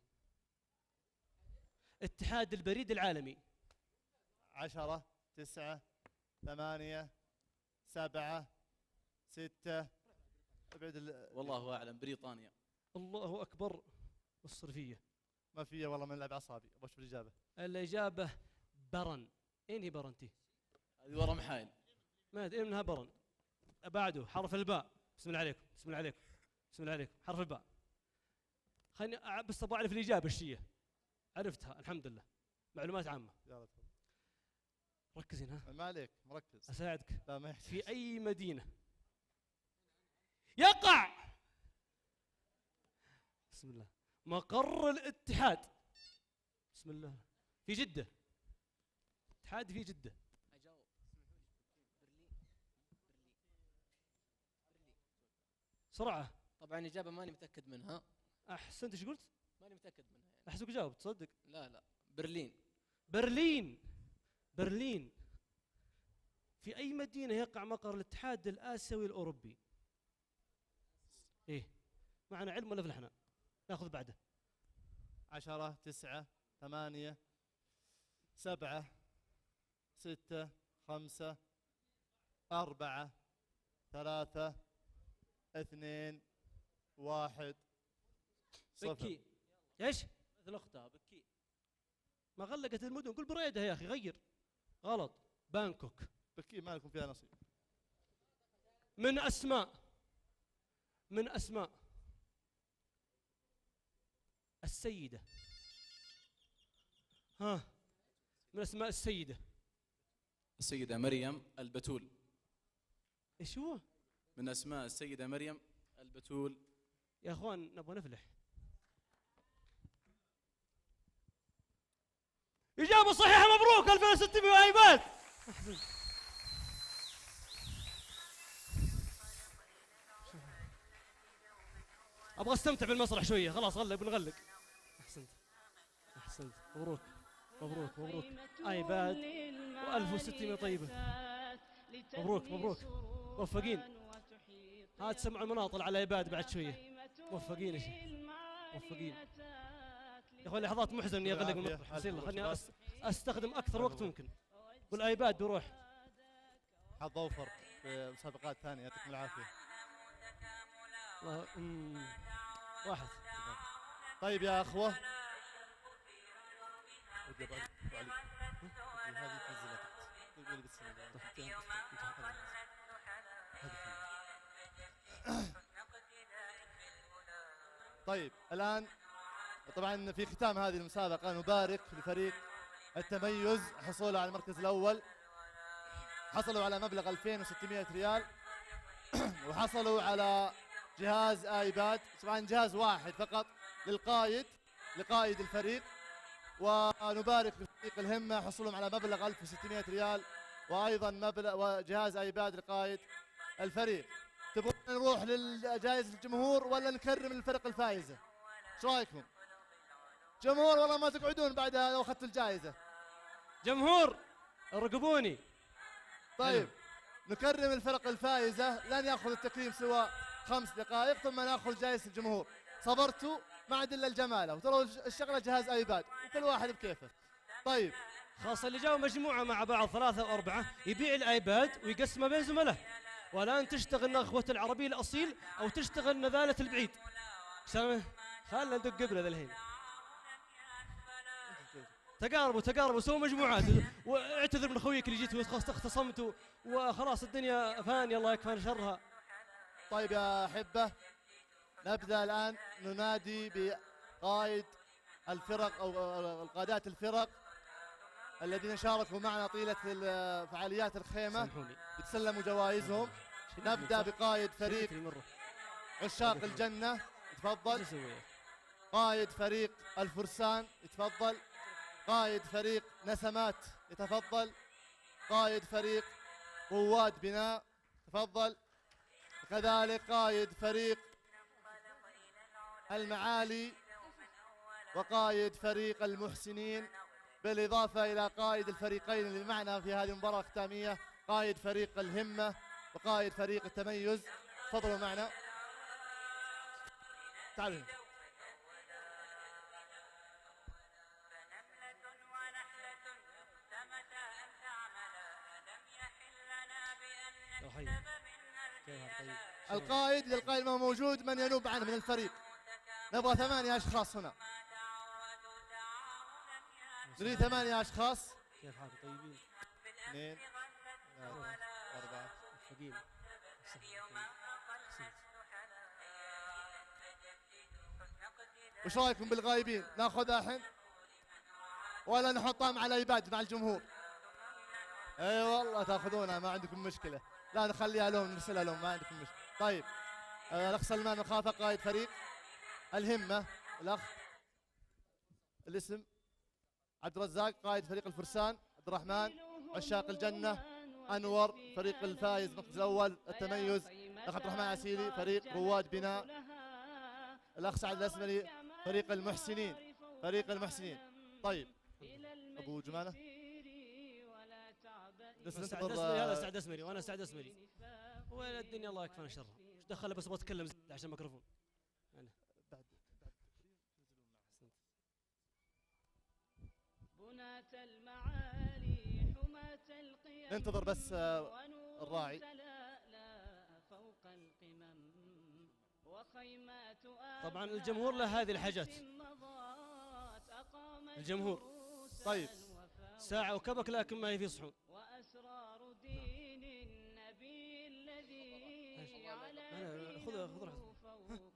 اتحاد البريد العالمي. 10 9 8 7 6. ابعد والله اعلم. بريطانيا. الله اكبر. الصرفيه ما فيها والله، من لعب اعصابي. ابغى اشوف الاجابه. الاجابه برن. اين هي برنتي؟ هذه ورا محايل. ما ادري منها برن. بعده حرف الباء. بسم الله عليكم بسم الله عليكم بسم الله عليكم. حرف الباء. خليني بس ابغى اعرف الاجابه ايش هي. عرفتها الحمد لله. معلومات عامه. يلا تفضل. ركز هنا. ما عليك مركز. اساعدك. لا ما يحتاج. في اي مدينه يقع بسم الله مقر الاتحاد؟ بسم الله. في جده. اتحاد في جده. اجاوب. سرعه. طبعا اجابه ماني متاكد منها. احسنت. ايش قلت؟ ماني متاكد منها يعني. احسبك جاوب تصدق. لا برلين. برلين. في اي مدينه يقع مقر الاتحاد الاسيوي الاوروبي؟ ايه معنا علم ولا فلحنا؟ ناخذ بعده. 10 9 8 7 6 5 4 3 2 1 0. بكين. ايش؟ مثل اختها بكين. ما غلقت المدن. قول بريده يا اخي. غير. غلط. بانكوك. بكين ما لكم فيها نصيب. من اسماء السيده. من اسماء السيدة مريم البتول. ايش هو؟ من اسماء السيدة مريم البتول. يا اخوان نبغى نفلح. اجابه صحيحه. مبروك 2600 ايباد. ابغى استمتع بالمسرح شويه. خلاص بنغلق. احسنت. مبروك ايباد و1600 طيبه. مبروك موفقين. هات سمعوا المناطل على ايباد بعد شويه. موفقين يا شيخ. موفقين يا اخوان. لحظات محزن اني اغلق المسرح. يلا خليني استخدم اكثر وقت ممكن. والايباد بيروح. حظ اوفر في مسابقات ثانيه. يعطيكم العافيه. واحد. طيب يا اخوه. هذه تنزلها طيب الآن طبعا في ختام هذه المسابقة نبارك لفريق التميز حصوله على المركز الأول، حصلوا على مبلغ 2600 ريال وحصلوا على جهاز آيباد، طبعا جهاز واحد فقط لقائد الفريق. ونبارك لفريق الهمة حصولهم على مبلغ 1600 ريال وأيضا مبلغ وجهاز آيباد لقائد الفريق. تبغون نروح لجائزة الجمهور ولا نكرم الفرق الفائزة؟ ايش رايكم؟ جمهور والله ما تقعدون بعدها لو اخذتوا الجائزة. جمهور رقبوني. طيب نكرم الفرق الفائزة، لن يأخذ التكريم سوى 5 دقائق ثم نأخذ جائزة الجمهور. صبرتوا ما عاد إلا الجمالة، وترى الشغلة جهاز آيباد وكل واحد بكيفه. طيب خاصة اللي جاوا مجموعة مع بعض 3 أو 4 يبيع الآيباد ويقسمه بين زملائه، والآن تشتغل نخوة العربي الأصيل أو تشتغل نذالة البعيد. خلنا ندق قبله ذا الحين. تقاربوا سووا مجموعات، واعتذر من خويك اللي جيت واختصمت وخلاص الدنيا فانية الله يكفى شرها. طيب يا أحبة نبدأ الآن ننادي بقائد الفرق أو القادات الفرق الذين شاركوا معنا طيلة فعاليات الخيمة يتسلموا جوائزهم. نبدأ بقائد فريق عشاق الجنة، يتفضل. قائد فريق الفرسان، يتفضل. قائد فريق نسمات، يتفضل. قائد فريق رواد بناء، تفضل. كذلك قائد فريق المعالي وقائد فريق المحسنين، بالإضافة إلى قائد الفريقين اللي معنا في هذه المباراة الختامية، قائد فريق الهمة وقائد فريق التميز. تفضلوا معنا. تعالوا. القائد للقائد ما موجود، من ينوب عنه من الفريق. نبغى 8 أشخاص هنا. نريد 8 أشخاص. كيف حالك؟ طيبين. 2 3 4 ثقيل. وش رايكم بالغايبين؟ ناخذها الحين ولا نحطها مع الايباد مع الجمهور؟ اي والله تاخذونها ما عندكم مشكله. لا نخليها لهم، نرسلها لهم، ما عندكم مشكله. طيب الاخ سلمان مخافه قائد فريق الهمه. الاخ الاسم عبد الرزاق قائد فريق الفرسان. عبد الرحمن عشاق الجنه. انور فريق الفايز المركز الاول التميز. الاخ عبد الرحمن عسيلي فريق رواد بناء. الاخ سعد الاسمري فريق المحسنين. طيب ابو جماله هذا سعد اسمري وانا سعد اسمري. وين الدنيا الله يكفانا شرها. ايش دخله بس ابغى اتكلم عشان الميكروفون. بناة المعالي حماة القيم. ننتظر بس الراعي. فوق القمم وخيمات. طبعا الجمهور له هذه الحاجات. الجمهور طيب ساعة وكبك لكن ما هي في صحون. وأسرار دين النبي الذي على خذ فوق كل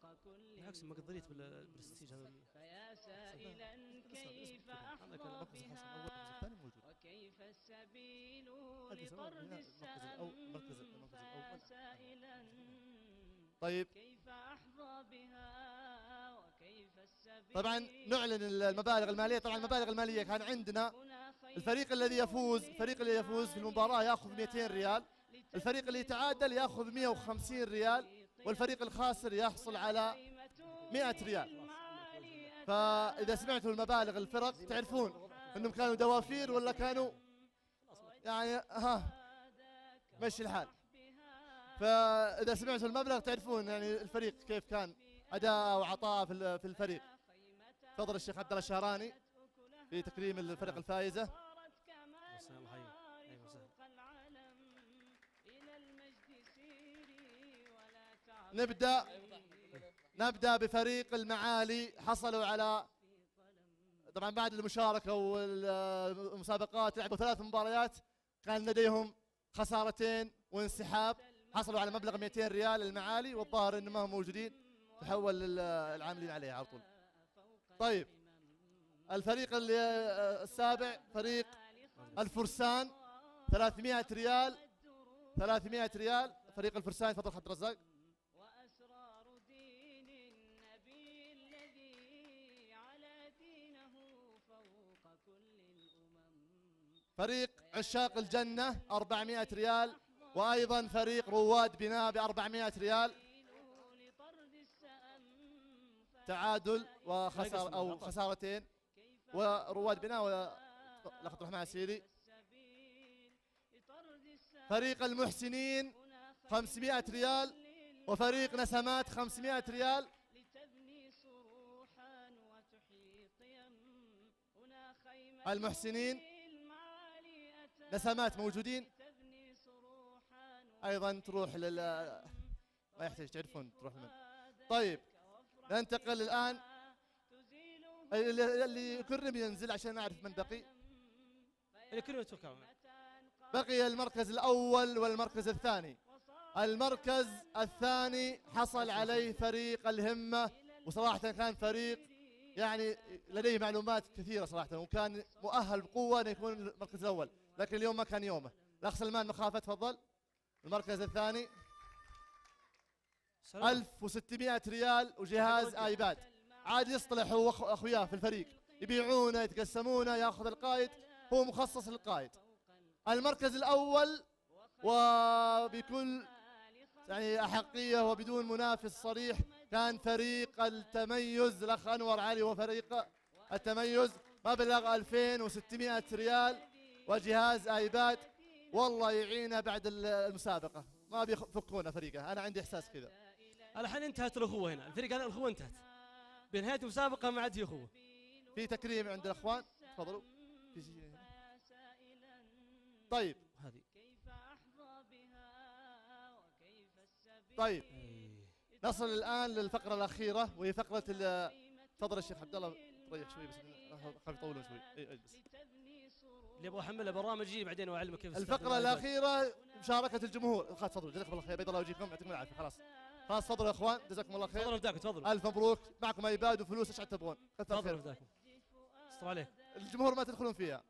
بالعكس ما قدريت بالبرستيج هذا. فيا سائلا كيف أحظى بها وكيف السبيل لطرد السام. فيا سائلا طيب كيف أحظى بها وكيف السبيل. طبعا نعلن المبالغ المالية. طبعا المبالغ المالية كان عندنا الفريق الذي يفوز في المباراة ياخذ 200 ريال، الفريق اللي يتعادل ياخذ 150 ريال، والفريق الخاسر يحصل على 100 ريال. فإذا سمعتوا المبالغ الفرق تعرفون انهم كانوا دوافير ولا كانوا يعني مشي الحال. فإذا سمعتوا المبلغ تعرفون يعني الفريق كيف كان أداء وعطاء في الفريق. تفضل الشيخ عبد الله الشهراني في تكريم الفرق الفائزة. نبدأ بفريق المعالي. حصلوا على طبعا بعد المشاركة والمسابقات لعبوا 3 مباريات كان لديهم خسارتين وانسحاب. حصلوا على مبلغ 200 ريال المعالي، والظاهر انهم ما هم موجودين تحول للعاملين عليها على طول. طيب الفريق السابع فريق الفرسان 300 ريال. 300 ريال فريق الفرسان. تفضل عبد الرزاق. وأسرار دين النبي الذي على دينه فوق كل الأمم. فريق عشاق الجنة 400 ريال، وأيضا فريق رواد بناء ب400 ريال. تعادل وخسارة أو خسارتين، ورواد بناء الأخ عبد الرحمن السيري. فريق المحسنين 500 ريال، وفريق نسمات 500 ريال. المحسنين نسمات موجودين أيضا، تروح ما يحتاج تعرفون تروح من. طيب ننتقل الآن، اللي يكرم ينزل عشان نعرف من بقي. بقي المركز الأول والمركز الثاني. المركز الثاني حصل عليه فريق الهمة، وصراحة كان فريق يعني لديه معلومات كثيرة صراحة، وكان مؤهل بقوة أن يكون المركز الأول، لكن اليوم ما كان يومه. الأخ سلمان مخافة تفضل. المركز الثاني 1600 ريال وجهاز آيباد. عاد يصطلح هو وأخوياه في الفريق، يبيعونه يتقسمونه، ياخذ القائد، هو مخصص للقائد. المركز الأول وبكل يعني أحقية وبدون منافس صريح كان فريق التميز، الأخ أنور علي وفريق التميز، مبلغ 2600 ريال وجهاز آيباد. والله يعينه بعد المسابقة، ما بيفكونه فريقه، أنا عندي إحساس كذا. الحين انتهت الأخوة هنا، الفريق هذا الأخوة انتهت بنهاية المسابقة، ما عاد في أخوة. في تكريم عند الأخوان، تفضلوا. في شيء هنا. طيب هذه. طيب نصل الآن للفقرة الأخيرة، وهي فقرة تفضل الشيخ عبد الله، ريح شوي بس خاف يطولون شوي. اجلس. اللي ابغى احمله برامج يجي بعدين واعلمك كيف. الفقرة الأخيرة مشاركة الجمهور. تفضلوا جزاكم الله خير، بيض الله وجهكم، يعطيكم العافية. خلاص تفضلوا يا اخوان، جزاكم الله خير. تفضلوا. ألف مبروك، معكم ايباد وفلوس، ايش عاد تبغون؟ تفضلوا فداكم. استر عليك. الجمهور ما تدخلون فيها.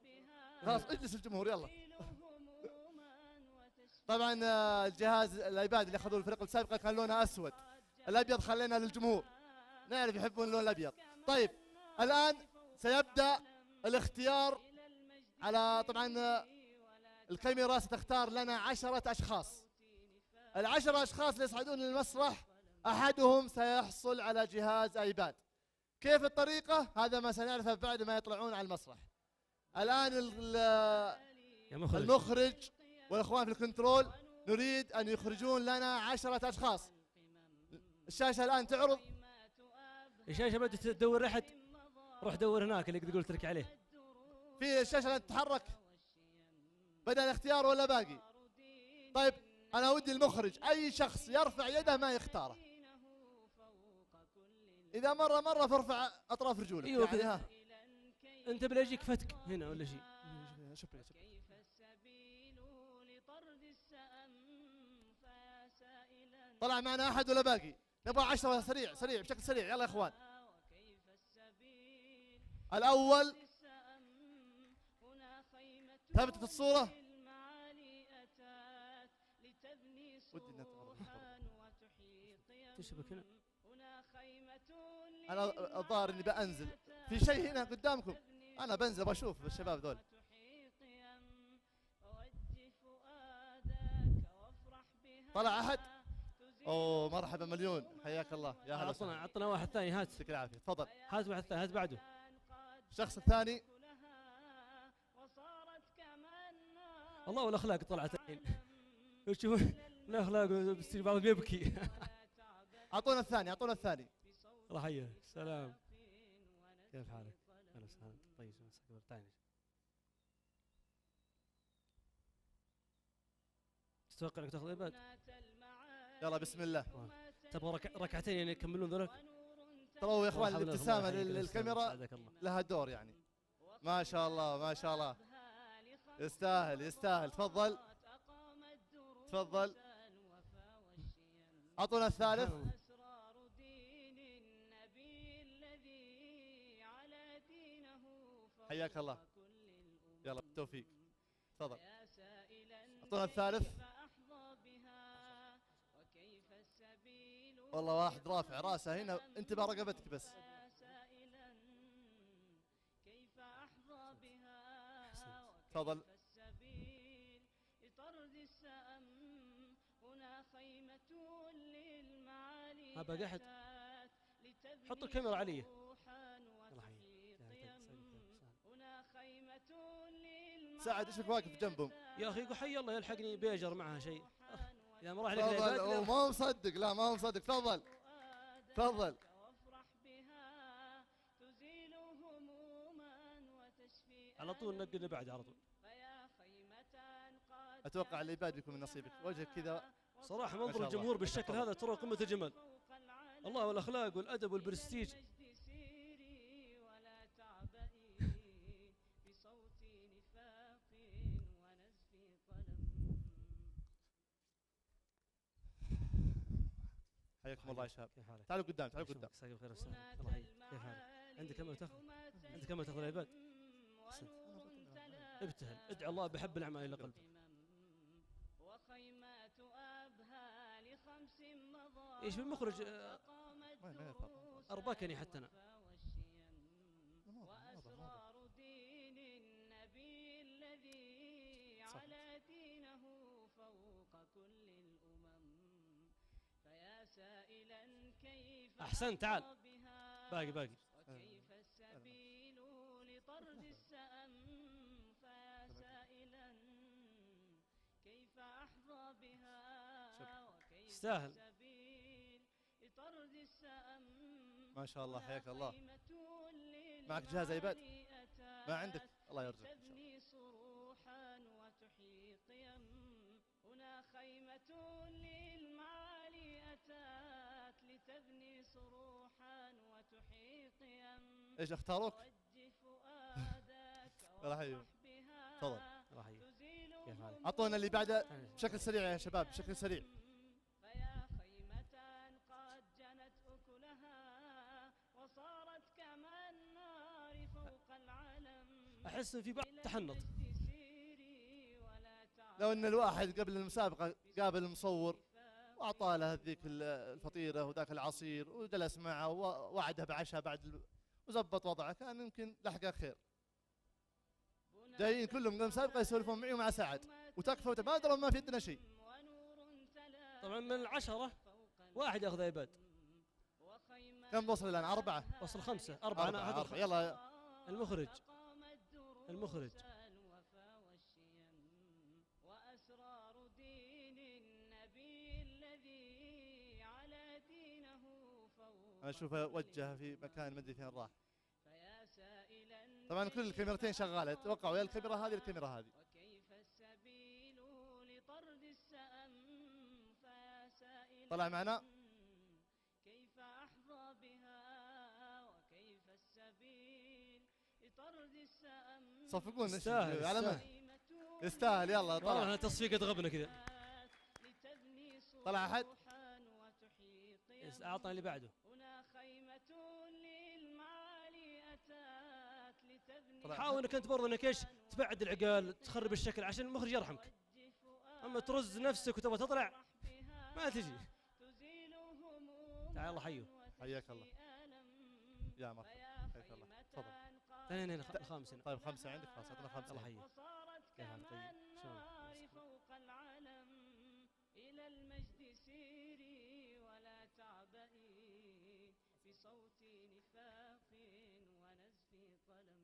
خلاص اجلس الجمهور يلا. طبعا الجهاز الايباد اللي اخذوه الفريق السابقة كان لونه اسود، الابيض خلينا للجمهور، نعرف يحبون اللون الابيض. طيب الان سيبدا الاختيار على، طبعا الكاميرا ستختار لنا 10 اشخاص. ال10 اشخاص اللي يصعدون للمسرح احدهم سيحصل على جهاز ايباد. كيف الطريقة؟ هذا ما سنعرفه بعد ما يطلعون على المسرح. الان المخرج والاخوان في الكنترول نريد ان يخرجون لنا 10 اشخاص. الشاشة الان تعرض. الشاشة بدأت تدور احد، روح دور هناك اللي قلت لك عليه. في الشاشة الان تتحرك. بدأ الاختيار ولا باقي؟ طيب انا ودي المخرج اي شخص يرفع يده ما يختاره. اذا مرة فارفع اطراف رجولك. ايوه يعني ها. انت بلا يجيك فتك هنا ولا شيء. طلع معنا احد ولا باقي؟ نبغى 10 سريع سريع بشكل سريع، يلا يا اخوان. الاول ثبتت الصورة. ودي تشبك هنا. انا الظاهر اني بانزل في شيء هنا قدامكم، انا بنزل بشوف الشباب ذول. طلع احد؟ اوه مرحبا مليون، حياك الله يا هلا. عطنا واحد ثاني، هات. يعطيك العافيه، تفضل. هات واحد ثاني، هات بعده. الشخص الثاني. والله والاخلاق طلعت الحين. شوف الاخلاق بعض بيبكي. اعطونا الثاني، اعطونا الثاني. الله يحييك، سلام. كيف حالك؟ اهلا وسهلا. طيب تعال. تتوقع انك تاخذ ايباد؟ يلا بسم الله. تبغى ركعتين يعني يكملون ذولك؟ ترى يا اخوان الابتسامه للكاميرا لها دور يعني. ما شاء الله ما شاء الله. يستاهل يستاهل. تفضل تفضل. اعطونا الثالث. حياك الله. يلا بالتوفيق. تفضل. اعطونا الثالث. والله واحد رافع راسه هنا، انتبه رقبتك بس. تفضل. باقي احد؟ حط الكاميرا علي. سعد ايش واقف جنبهم؟ يا اخي يقول حي الله يلحقني بيجر معها شيء. يا ما راح لك تفضل. ما هو مصدق، لا ما هو مصدق. تفضل تفضل. على طول نقل اللي بعد على طول. اتوقع اللي بعد يكون من نصيبك، وجهك كذا صراحه منظر الجمهور بالشكل هذا ترى قمه الجمال. الله والاخلاق والادب والبرستيج. حياكم الله يا شباب. تعالوا قدام، تعالوا قدام. مساك بخير استاذ. الله يحييك. كيف حالك؟ عندك كم تاخذ؟ عندك كم تاخذ العباد؟ ابتهل، ادعو الله بحب الاعمال الى قلبك. ايش بالمخرج؟ اربكني حتى انا. وأسرار دين النبي الذي على دينه فوق كل الأمم، فيا سائلا كيف احسنت. تعال باقي وكيف السبيل لطرد السأم، فيا سائلا كيف أحظى بها وكيف استاهل. السبيل لطرد السأم. ما شاء الله حياك الله. معك جهاز يا عباد؟ ما عندك؟ الله يرزقك ان شاء الله. صروحا وتحيي قيم، هنا خيمة للمعالي أتات لتبني صروحا وتحيي قيم. ايش اختاروك؟ الله يحييك. تفضل. الله يحييك. كيف حالك؟ اعطونا اللي بعده بشكل سريع يا شباب، بشكل سريع. فيا خيمة قد جنت أكلها وصارت كما النار فوق العلم. احس في بعض تحنط. لو ان الواحد قبل المسابقه قابل المصور واعطاه له ذيك الفطيره وذاك العصير وجلس معه ووعده بعشاء بعد وزبط وضعه، كان يمكن لحقه خير. جايين كلهم قبل المسابقه يسولفون معي ومع سعد وتكفى ما ادروا ما في عندنا شيء. طبعا من العشرة واحد ياخذ عباد. كم وصل الان؟ 4 وصل 5 4. انا هذا يلا المخرج. وأسرار دين النبي الذي على دينه فوق. انا اشوفه وجه في مكان ما ادري فين راح. طبعا كل الكاميرتين شغاله، اتوقعوا يا الكاميرا هذه الكاميرا هذه. وكيف السبيل لطرد السأم، فيا سائلا طلع معنا. كيف أحظى بها وكيف السبيل لطرد السأم. صفقون يستاهل. على من؟ يستاهل. يلا طلع. والله تصفيقة غبنة كذا. طلع احد؟ اعطنا اللي بعده. هنا خيمة للمعالي أتات لتبني. حاول انك انت برضه انك ايش تبعد العقال، تخرب الشكل عشان المخرج يرحمك. اما ترز نفسك وتبغى تطلع ما تجي. تعال الله حيه. حياك الله يا مرحبا. حياك الله. تفضل. هنا الخامس هنا. طيب 5 عندك؟ خلاص اعطنا 5. الله حيه. كيف حالك؟ طيب شلون؟ فوق العالم إلى المجد سيري ولا تعبئي بصوت نفاق ونزف قلم.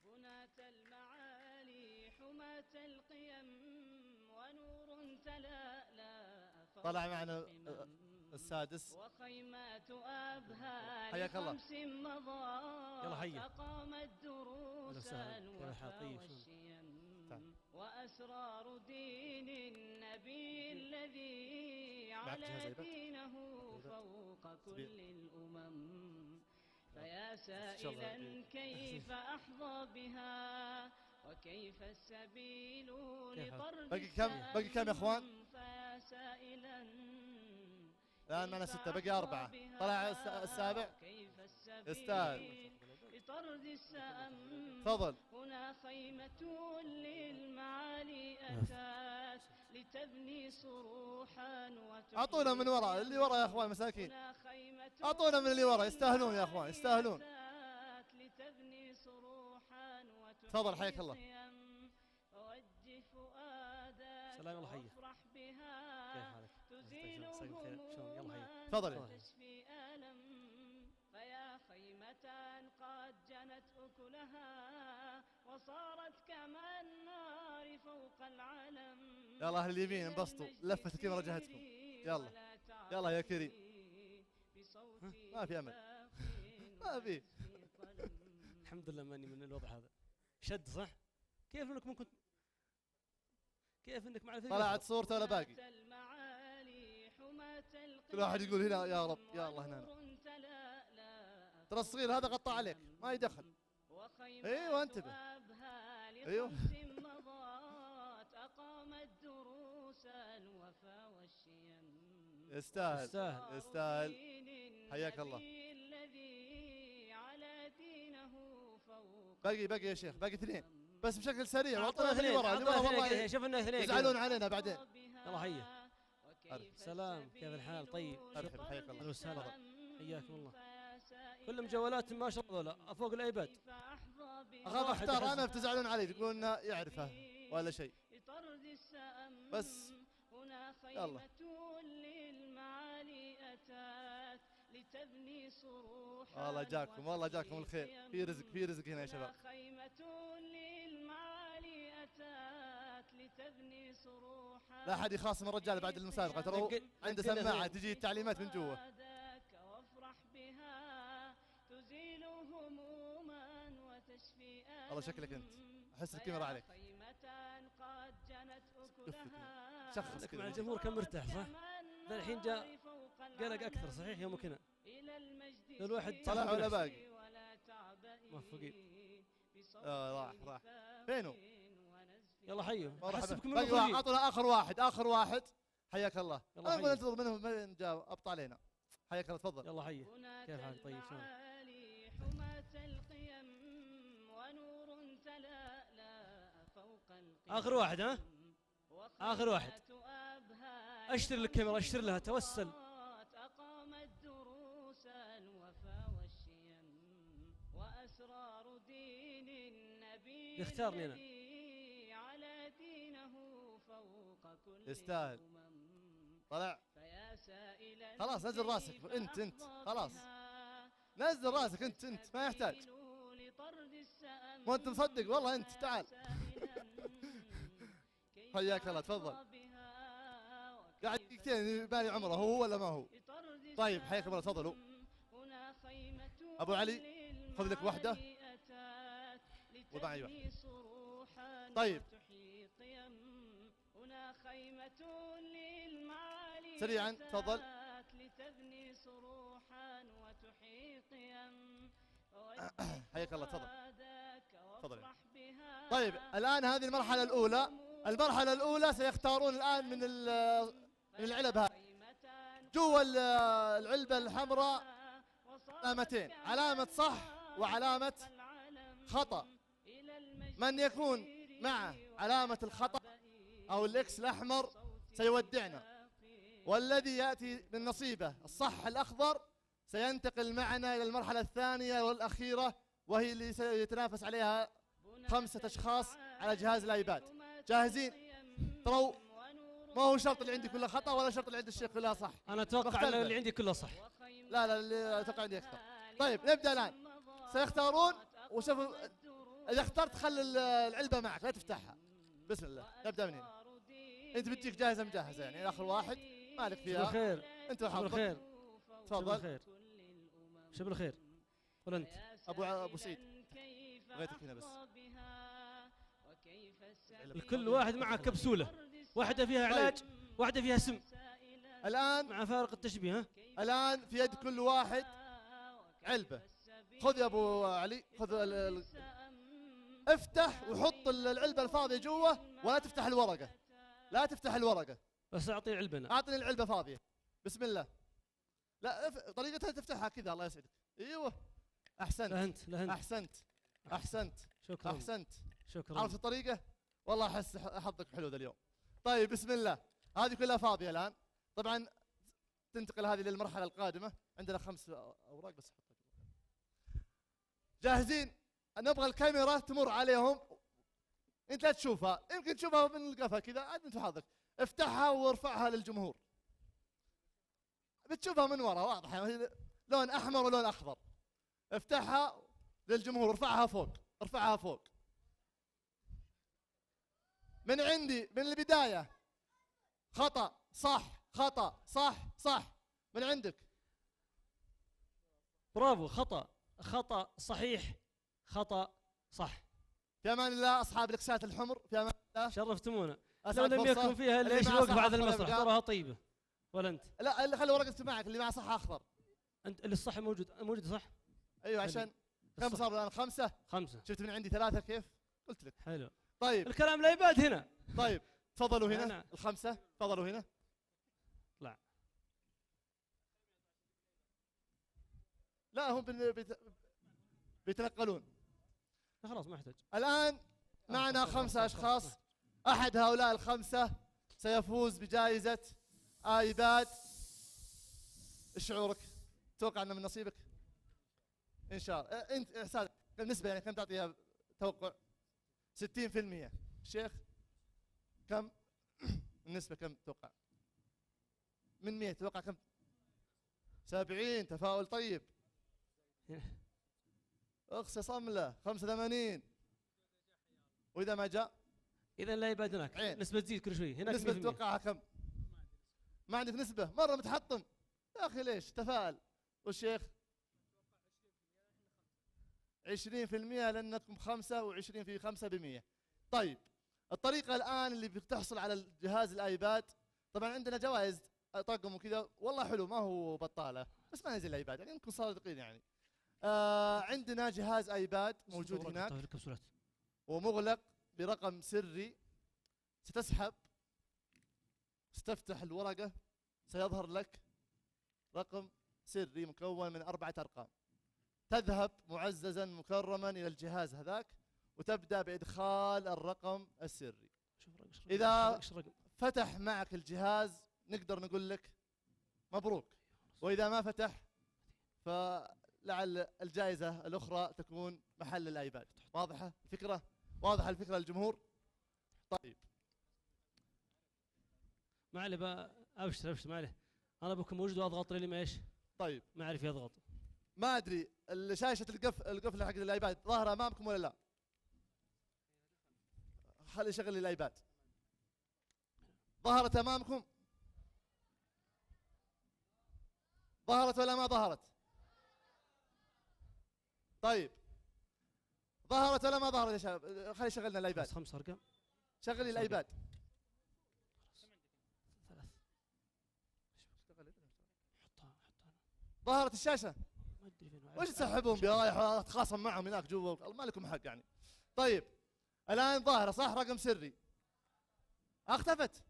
بناة المعالي حماة القيم ونور تلألأ. طلع معنا السادس. وخيمات أبها حياك الله. لخمس مضى. يلا حيه. أقامت دروسا الوفا والشيم. وأسرار دين النبي الذي على دينه فوق كل الأمم، فيا سائلا كيف أحظى بها وكيف السبيل لطرد باقي كم يا اخوان؟ فيا سائلا الآن معنا 6 بقي 4. طلع السابع يستاهل. لطرد السأم تفضل. هنا خيمة للمعالي أتات لتبني صروحا أعطونا من وراء، اللي وراء يا أخوان مساكين، أعطونا من اللي وراء، يستاهلون يا أخوان يستاهلون. لتبني صروحا تفضل حياك الله. ووجه فؤادك سلام الله حيه. وافرح بها كيف حالك؟ تزيل شلون يلا حيه. تفضل. وتشفي ألم فيا خيمة قد جنت أكلها وصارت كما النار فوق العلم. يلا أهل اليمين انبسطوا، لفت الكاميرا وجهتكم. يلا يلا يا كريم. ما في أمل ما في. الحمد لله ماني من الوضع هذا. شد صح؟ كيف انك ممكن كيف انك مع الفريق طلعت صورته ولا باقي؟ كل واحد يقول هنا يا رب يا الله هنا. ترى الصغير هذا غطى عليك ما يدخل. ايوه انتبه. ايوه أقامت دروس الوفا والشيم. يستاهل يستاهل. حياك الله. باقي يا شيخ، باقي 2 بس بشكل سريع. اعطونا 2 والله شوف انه 2 يزعلون علينا بعدين. يلا حيه. سلام كيف الحال؟ طيب ارحب حياك الله. اهلا وسهلا حياكم الله. كلهم جوالات ما شاء الله لا فوق الايباد. اخاف اختار انا بتزعلون علي تقولون انه يعرفه ولا شيء. بس يلا والله جاكم والله جاكم الخير. في رزق في رزق هنا يا شباب. لا احد يخاصم الرجال بعد المسابقه، ترى هو عنده سماعه تجي التعليمات من جوا. والله شكلك انت احس الكاميرا عليك. شخص مع الجمهور كان مرتاح صح؟ الحين جاء قلق اكثر صحيح يومك هنا. الواحد طلع ولا باقي؟ موفقين. راح فينه؟ يلا حيوا احسبكم المخرجين. اعطونا اخر واحد. حياك الله. انا اقول انتظر منهم من جاء ابطال علينا. حياك الله تفضل. يلا حيه. كيف حالك؟ طيب شلون؟ اخر واحد ها؟ اخر واحد. اشتر الكاميرا اشتر لها توسل. أقامت دروس الوفا والشيم وأسرار دين النبي يختارني انا. على دينه فوق كل يستاهل. طلع خلاص نزل راسك انت خلاص نزل راسك انت ما يحتاج. مو انت مصدق والله انت تعال. حياك الله تفضل. قاعد دقيقتين بالي عمره هو ولا ما هو؟ طيب حياك الله تفضلوا. ابو علي خذ لك واحده ومعي واحده. طيب سريعا تفضل. حياك الله تفضل تفضل. طيب الان هذه المرحله الاولى سيختارون الان من العلب هذه. جوا العلبه الحمراء علامتين، علامه صح وعلامه خطا. من يكون مع علامه الخطا او الاكس الاحمر سيودعنا، والذي ياتي من نصيبه الصح الاخضر سينتقل معنا الى المرحله الثانيه والاخيره، وهي اللي سيتنافس عليها 5 أشخاص على جهاز الايباد. جاهزين؟ ترى ما هو شرط اللي عندي كله خطا ولا شرط اللي عند الشيخ كلها صح. انا اتوقع ان اللي عندي كله صح. لا اللي اتوقع عندي اكثر. طيب نبدا الان. سيختارون وشوفوا اذا اخترت خلي العلبه معك لا تفتحها. بسم الله نبدا من هنا. انت بتجيك جاهزه مجهزه يعني اخر واحد مالك فيها. بالخير انت وحظك. بالخير تفضل. بالخير شو بالخير. قول انت. ابو سعيد بغيتك هنا بس. الكل واحد معه كبسوله، واحده فيها علاج واحده فيها سم. الان مع فارق التشبيه ها. الان في يد كل واحد علبه. خذ يا ابو علي خذ افتح وحط العلبه الفاضيه جوا ولا تفتح الورقه. لا تفتح الورقه بس اعطيني علبه. اعطني العلبه فاضيه. بسم الله. لا طريقتها تفتحها كذا. الله يسعدك. ايوه احسنت. لهنت احسنت احسنت شكرا احسنت. شكرا. عرفت الطريقه؟ والله احس حظك حلو ذا اليوم. طيب بسم الله، هذه كلها فاضيه الان. طبعا تنتقل هذه للمرحله القادمه. عندنا 5 اوراق بس. جاهزين؟ نبغى الكاميرا تمر عليهم، انت لا تشوفها، يمكن تشوفها من القفا كذا، عاد انت حظك. افتحها وارفعها للجمهور. بتشوفها من ورا واضحه، لون احمر ولون اخضر. افتحها للجمهور، ارفعها فوق، ارفعها فوق. من عندي من البدايه. خطأ صح، خطأ صح، صح. من عندك. برافو. خطأ، خطأ صحيح، خطأ صح. في امان الله اصحاب الاكسات الحمر، في امان الله. شرفتمونا. لو أسعد لم فرصة. يكن فيها الا اللي ايش معه الوقفه صح بعد أخضر المسرح يبقى. تراها طيبه. ولا انت؟ لا خلي ورقتك معك، اللي معه صح اخضر. انت اللي الصح موجود صح؟ ايوه عشان كم صار الان؟ 5. 5. شفت من عندي 3 كيف؟ قلت لك. حلو. طيب الكلام لا يباد هنا. طيب تفضلوا هنا. أنا. ال5 تفضلوا هنا. طلع. لا هم بيتنقلون. خلاص ما يحتاج. الآن معنا 5 أشخاص. أحد هؤلاء ال5 سيفوز بجائزة آيباد. ايش شعورك؟ تتوقع أنه من نصيبك؟ إن شاء الله. أنت إحسان بالنسبة يعني كم تعطيها توقع؟ 60%. الشيخ كم؟ النسبة كم تتوقع؟ من 100 تتوقع كم؟ 70. تفاؤل طيب. اخسى صمله. 85. واذا ما جاء؟ اذا لا يباد هناك. نسبة تزيد كل شوي. هناك نسبة تتوقعها كم؟ ما عندك نسبة؟ مرة متحطم يا اخي. ليش؟ تفاءل. والشيخ 20% لانكم 5 و20 في 5 ب100. طيب الطريقة الان اللي بتحصل على الجهاز الايباد، طبعا عندنا جوائز طقم وكذا، والله حلو ما هو بطالة، بس ما نزل الايباد يعني نكون صادقين يعني. عندنا جهاز ايباد موجود هناك ومغلق برقم سري. ستسحب، ستفتح الورقة، سيظهر لك رقم سري مكون من 4 أرقام. تذهب معززا مكرما إلى الجهاز هذاك وتبدأ بإدخال الرقم السري. إذا فتح معك الجهاز نقدر نقول لك مبروك، وإذا ما فتح فلعل الجائزة الأخرى تكون محل الآيباد. واضحة الفكرة؟ واضحة الفكرة للجمهور؟ طيب ما عليه بقى. ابشر ما عليه. انا بكون موجود واضغط لي ما ايش. طيب ما اعرف يضغط. ما ادري شاشة القفلة حق الايباد ظاهرة امامكم ولا لا؟ خلي شغل الايباد. ظهرت امامكم؟ ظهرت ولا ما ظهرت؟ طيب ظهرت ولا ما ظهرت يا شباب؟ خلي شغلنا الايباد. 5 ارقام. شغلي الايباد. ظهرت الشاشة؟ وش تسحبهم برايح تخاصم معهم هناك جوا؟ ما لكم حق يعني. طيب الآن ظاهرة صح رقم سري. اختفت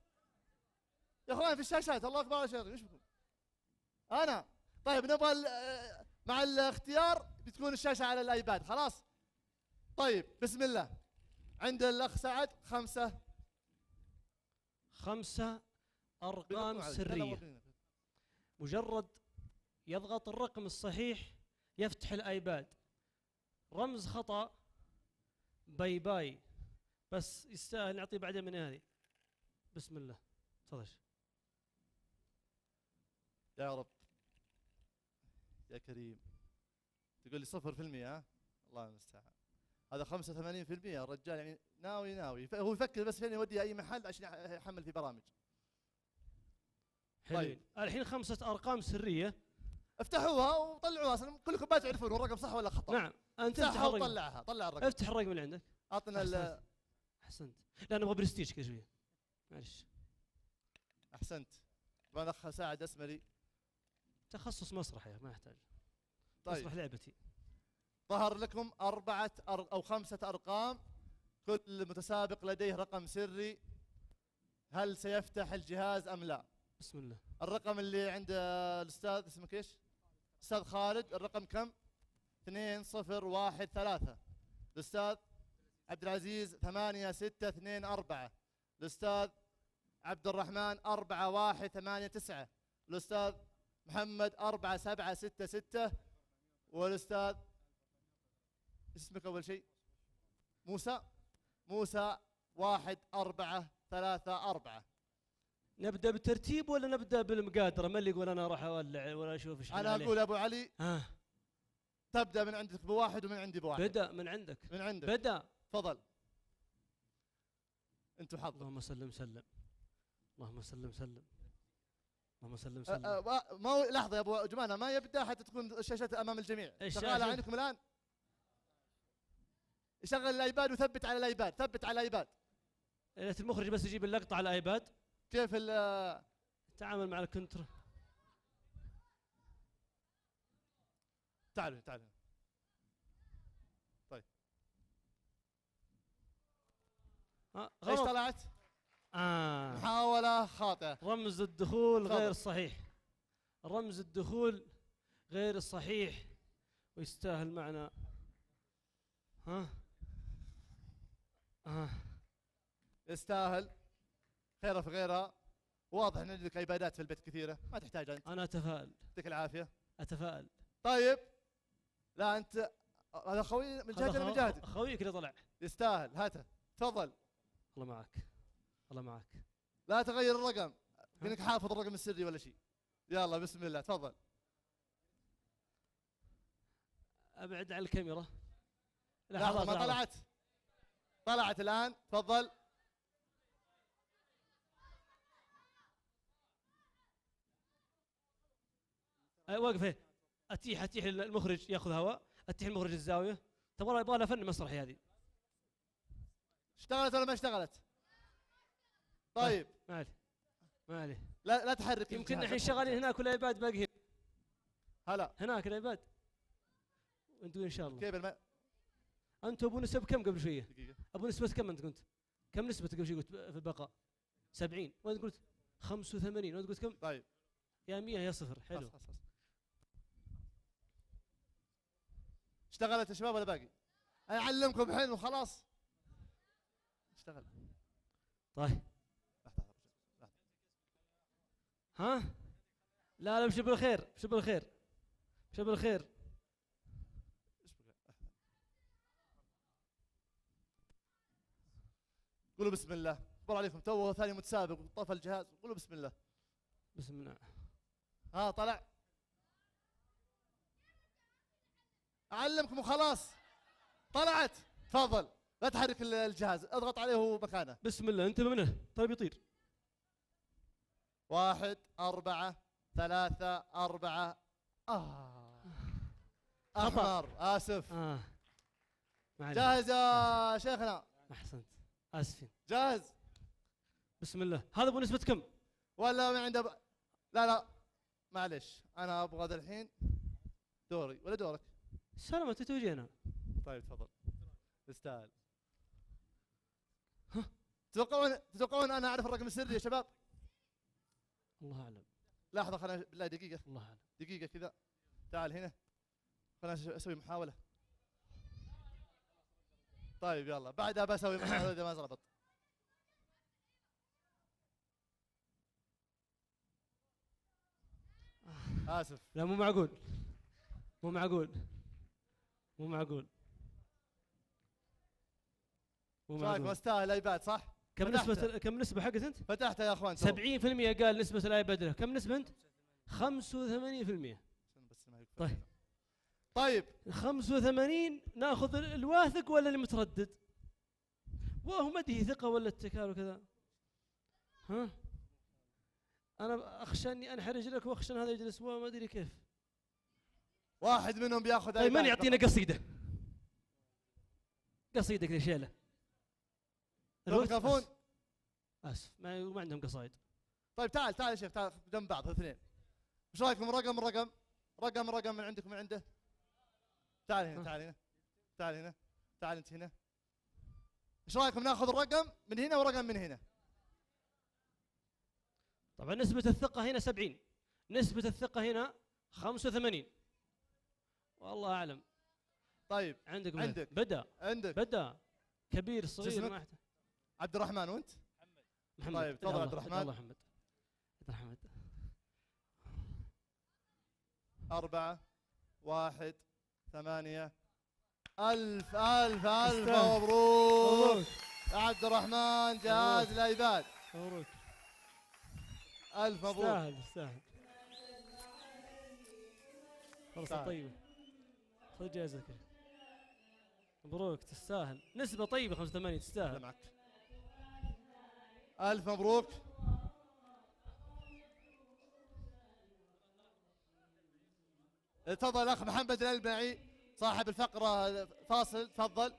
يا اخوان في الشاشات. الله اكبر يا شيخ. ايش بكم؟ انا طيب نبغى مع الاختيار بتكون الشاشة على الايباد خلاص. طيب بسم الله. عند الاخ سعد 5 أرقام سرية. مجرد يضغط الرقم الصحيح يفتح الايباد. رمز خطأ باي باي، بس يستاهل نعطيه بعدين من هذه. بسم الله تفضل. يا رب يا كريم. تقول لي 0%؟ ها الله المستعان. هذا 85%. الرجال يعني ناوي هو يفكر بس فين يودي اي محل عشان يحمل في برامج. طيب الحين 5 أرقام سرية. افتحوها وطلعوها اصلا كلكم ما تعرفون الرقم صح ولا خطا. نعم انت افتحها وطلعها. طلع الرقم. افتح الرقم اللي عندك. اعطنا احسنت. لا نبغى برستيج كذا شويه معلش. احسنت. طبعا الاخ سعد اسمري تخصص مسرح يا ما يحتاج. طيب مسرح لعبتي. ظهر لكم 4 أو 5 أرقام. كل متسابق لديه رقم سري. هل سيفتح الجهاز ام لا؟ بسم الله. الرقم اللي عند الاستاذ اسمك ايش؟ استاذ خالد، الرقم كم؟ 2013. الاستاذ عبد العزيز 8624. الاستاذ عبد الرحمن 4189. الاستاذ محمد 4766. والاستاذ اسمك اول شيء؟ موسى 1434. نبدا بالترتيب ولا نبدا بالمقادره؟ ما اللي يقول انا اروح اولع ولا اشوف ايش انا اقول ابو علي ها تبدا من عندك بواحد ومن عندي بواحد. بدا من عندك. من عندك بدا. تفضل. انتم حظ. اللهم سلم سلم. اللهم سلم سلم. اللهم سلم سلم. ما لحظه يا ابو جمانه، ما يبدا حتى تكون الشاشات امام الجميع. شغاله عندكم الان؟ شغل الايباد وثبت على الايباد، ثبت على الايباد. يا ريت المخرج بس يجيب اللقطه على الايباد. كيف التعامل مع الكنترول؟ تعالوا تعالوا. طيب ايش طلعت؟ محاولة خاطئة. رمز الدخول غير صحيح. رمز الدخول غير الصحيح ويستاهل معنا. يستاهل. خيره في غيرها. واضح ان عندك ايبادات في البيت كثيرة، ما تحتاج انت. انا اتفائل. يعطيك العافية. اتفائل. طيب لا انت هذا خوي من جهتي من جهتي. خويك اللي طلع. يستاهل، هاته تفضل. الله معك. الله معك. لا تغير الرقم، كأنك حافظ الرقم السري ولا شيء. يلا بسم الله تفضل. ابعد عن الكاميرا. لحظة ما طلعت. طلعت الآن تفضل. واقف. اتيح المخرج ياخذ هواء، اتيح المخرج الزاويه. تبغى يبغى لها فن مسرحي هذه. اشتغلت ولا ما اشتغلت؟ طيب ما عليه ما عليه. لا تحرك. يمكن الحين شغالين هناك والايباد باقي هنا. هلا هناك الايباد. وانتم ان شاء الله. كيف انتم ابو نسب كم قبل شويه؟ دقيقة. ابو نسبة كم انت قلت؟ كم نسبة قبل شويه قلت في البقاء؟ 70 وانت قلت 85 وانت قلت كم؟ طيب يا 100 يا 0. حلو. خلاص. اشتغلت يا شباب ولا باقي؟ اعلمكم حين وخلاص. اشتغل. طيب ها؟ لا ابشر بالخير، ابشر بالخير، ابشر بالخير. قولوا بسم الله. اكبر عليكم تو ثاني متسابق وطفى الجهاز. قولوا بسم الله. بسم الله. طلع. اعلمكم وخلاص. طلعت. تفضل لا تحرك الجهاز، اضغط عليه وهو مكانه. بسم الله. انتبه منه طيب يطير. 1 4 3 4. احمر. اسف. جاهز يا شيخنا؟ احسنت. اسفين. جاهز. بسم الله. هذا ابو نسبة كم؟ ولا ما عنده لا معلش انا ابغى ذا الحين دوري ولا دورك؟ سلامة انت توجينا. طيب تفضل. تستاهل. تتوقعون انا اعرف الرقم السري يا شباب؟ الله اعلم. لحظة خلينا بالله دقيقة. الله اعلم. دقيقة كذا. تعال هنا. خلينا اسوي محاولة. طيب يلا بعدها بسوي محاولة اذا ما زبط. اسف. لا مو معقول. مو معقول. مو معقول. مو معقول. استاهل الايباد صح؟ كم نسبة حقت انت؟ فتحته يا اخوان. 70% قال نسبة الايباد له، كم نسبة انت؟ 85%. طيب 85 ناخذ الواثق ولا المتردد؟ وهو مدهي ثقة ولا اتكال وكذا؟ ها؟ انا اخشى اني انحرج لك واخشى ان هذا يجلس وما ادري كيف. واحد منهم بياخذ. طيب من يعطينا قصيدة؟ قصيدة كذا شيله. الميكروفون. اسف ما عندهم قصايد. طيب تعال يا شيخ، تعال جنب بعض الاثنين. ايش رايكم رقم من عندك من عنده؟ تعال هنا تعال هنا تعال انت هنا. ايش رايكم ناخذ الرقم من هنا ورقم من هنا؟ طبعا نسبة الثقة هنا 70، نسبة الثقة هنا 85. والله أعلم. طيب عندك عندك بدأ كبير صغير ما يحتاج. عبد الرحمن وأنت؟ محمد. طيب تفضل عبد الرحمن. الله محمد. عبد الرحمن. 4 1 8. ألف ألف ألف مبروك عبد الرحمن جهاز الأيباد. مبروك. ألف مبروك. تستاهل. فرصة طيبة. خذ جائزتك. مبروك تستاهل. نسبة طيبة 85 تستاهل. معك. ألف مبروك. تفضل الأخ محمد الألبعي صاحب الفقرة فاصل، تفضل.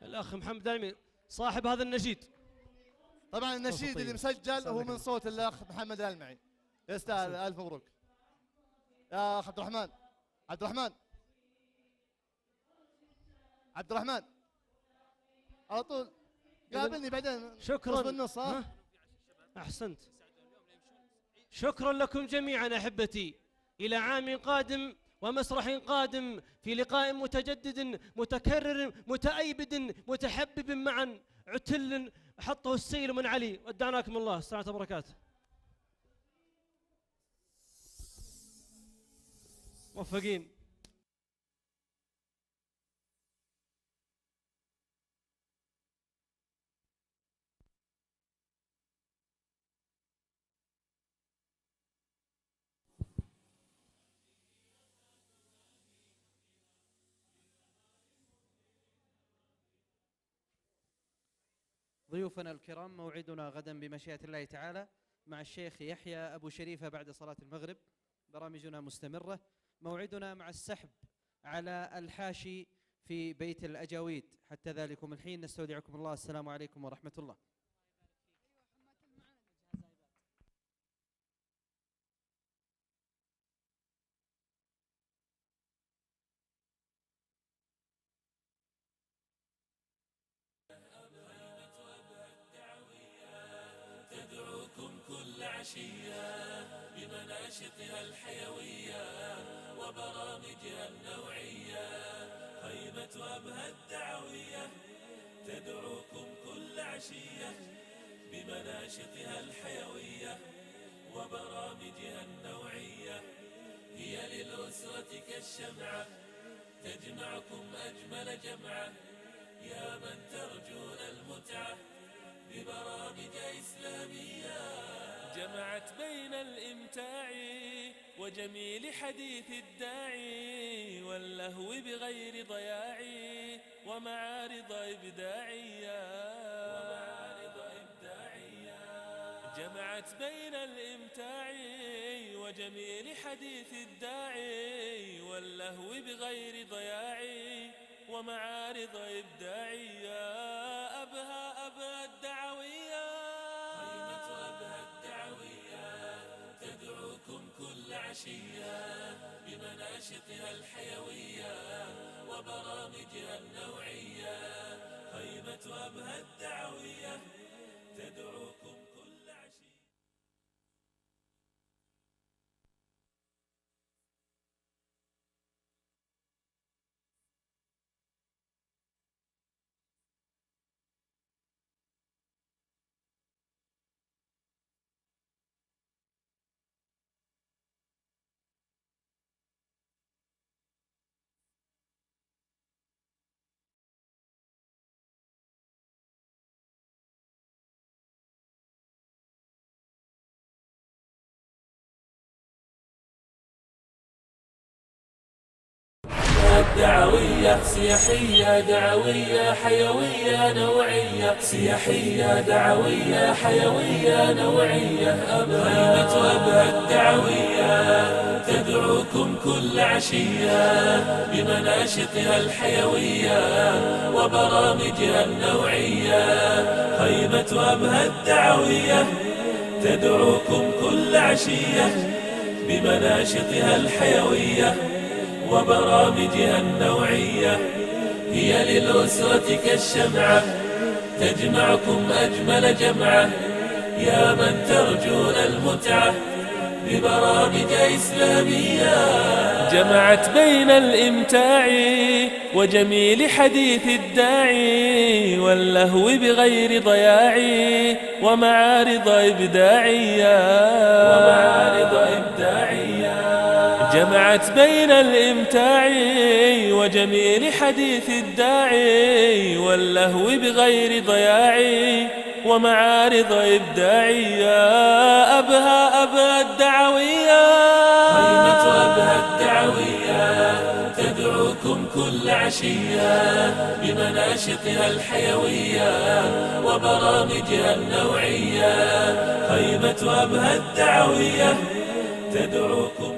الأخ محمد الألبعي صاحب هذا النشيد. طبعا النشيد اللي مسجل هو من صوت الأخ محمد الألبعي، يستاهل. ألف مبروك يا أخ عبد الرحمن. عبد الرحمن على طول قابلني بعدين. شكرا بالنص. أحسنت. شكرا لكم جميعا أحبتي، إلى عام قادم ومسرح قادم، في لقاء متجدد متكرر متأيبد متحبب معا، عتل حطه السيل من علي. ودعناكم الله. السلام وبركاته. موفقين. ضيوفنا الكرام، موعدنا غدا بمشيئة الله تعالى مع الشيخ يحيى أبو شريفة بعد صلاة المغرب. برامجنا مستمرة. موعدنا مع السحب على الحاشي في بيت الأجاويد. حتى ذلكم الحين نستودعكم الله. السلام عليكم ورحمة الله. بمناشطها الحيوية وبرامجها النوعية، خيمة أبها الدعوية تدعوكم كل عشية بمناشطها الحيوية وبرامجها النوعية. هي للأسرة كالشمعة تجمعكم أجمل جمعة، يا من ترجون المتعة ببرامج إسلامية. جمعت بين الإمتاع وجميل حديث الداعي واللهو بغير ضياع ومعارض إبداعية. جمعت بين الإمتاع وجميل حديث الداعي واللهو بغير ضياع ومعارض إبداعية. أبها الدعوية، خيمة أبها الدعوية تدعوكم كل عشية بمناشطها الحيوية وبرامجها النوعية. خيمة أبها الدعوية تدعوكم كل عشية. دعوية سياحية دعوية حيوية نوعية، سياحية دعوية حيوية نوعية. خيمة أبها الدعوية تدعوكم كل عشية بمناشطها الحيوية وبرامجها النوعية. خيمة أبها الدعوية تدعوكم كل عشية بمناشطها الحيوية وبرامجها النوعية. هي للأسرة كالشمعة تجمعكم أجمل جمعة، يا من ترجون المتعة ببرامج إسلامية. جمعت بين الإمتاع وجميل حديث الداعي واللهو بغير ضياع ومعارض إبداعية. جمعت بين الإمتاع وجميل حديث الداعي واللهو بغير ضياع ومعارض إبداعية. أبها الدعوية، خيمة أبها الدعوية تدعوكم كل عشية بمناشطها الحيوية وبرامجها النوعية. خيمة أبها الدعوية تدعوكم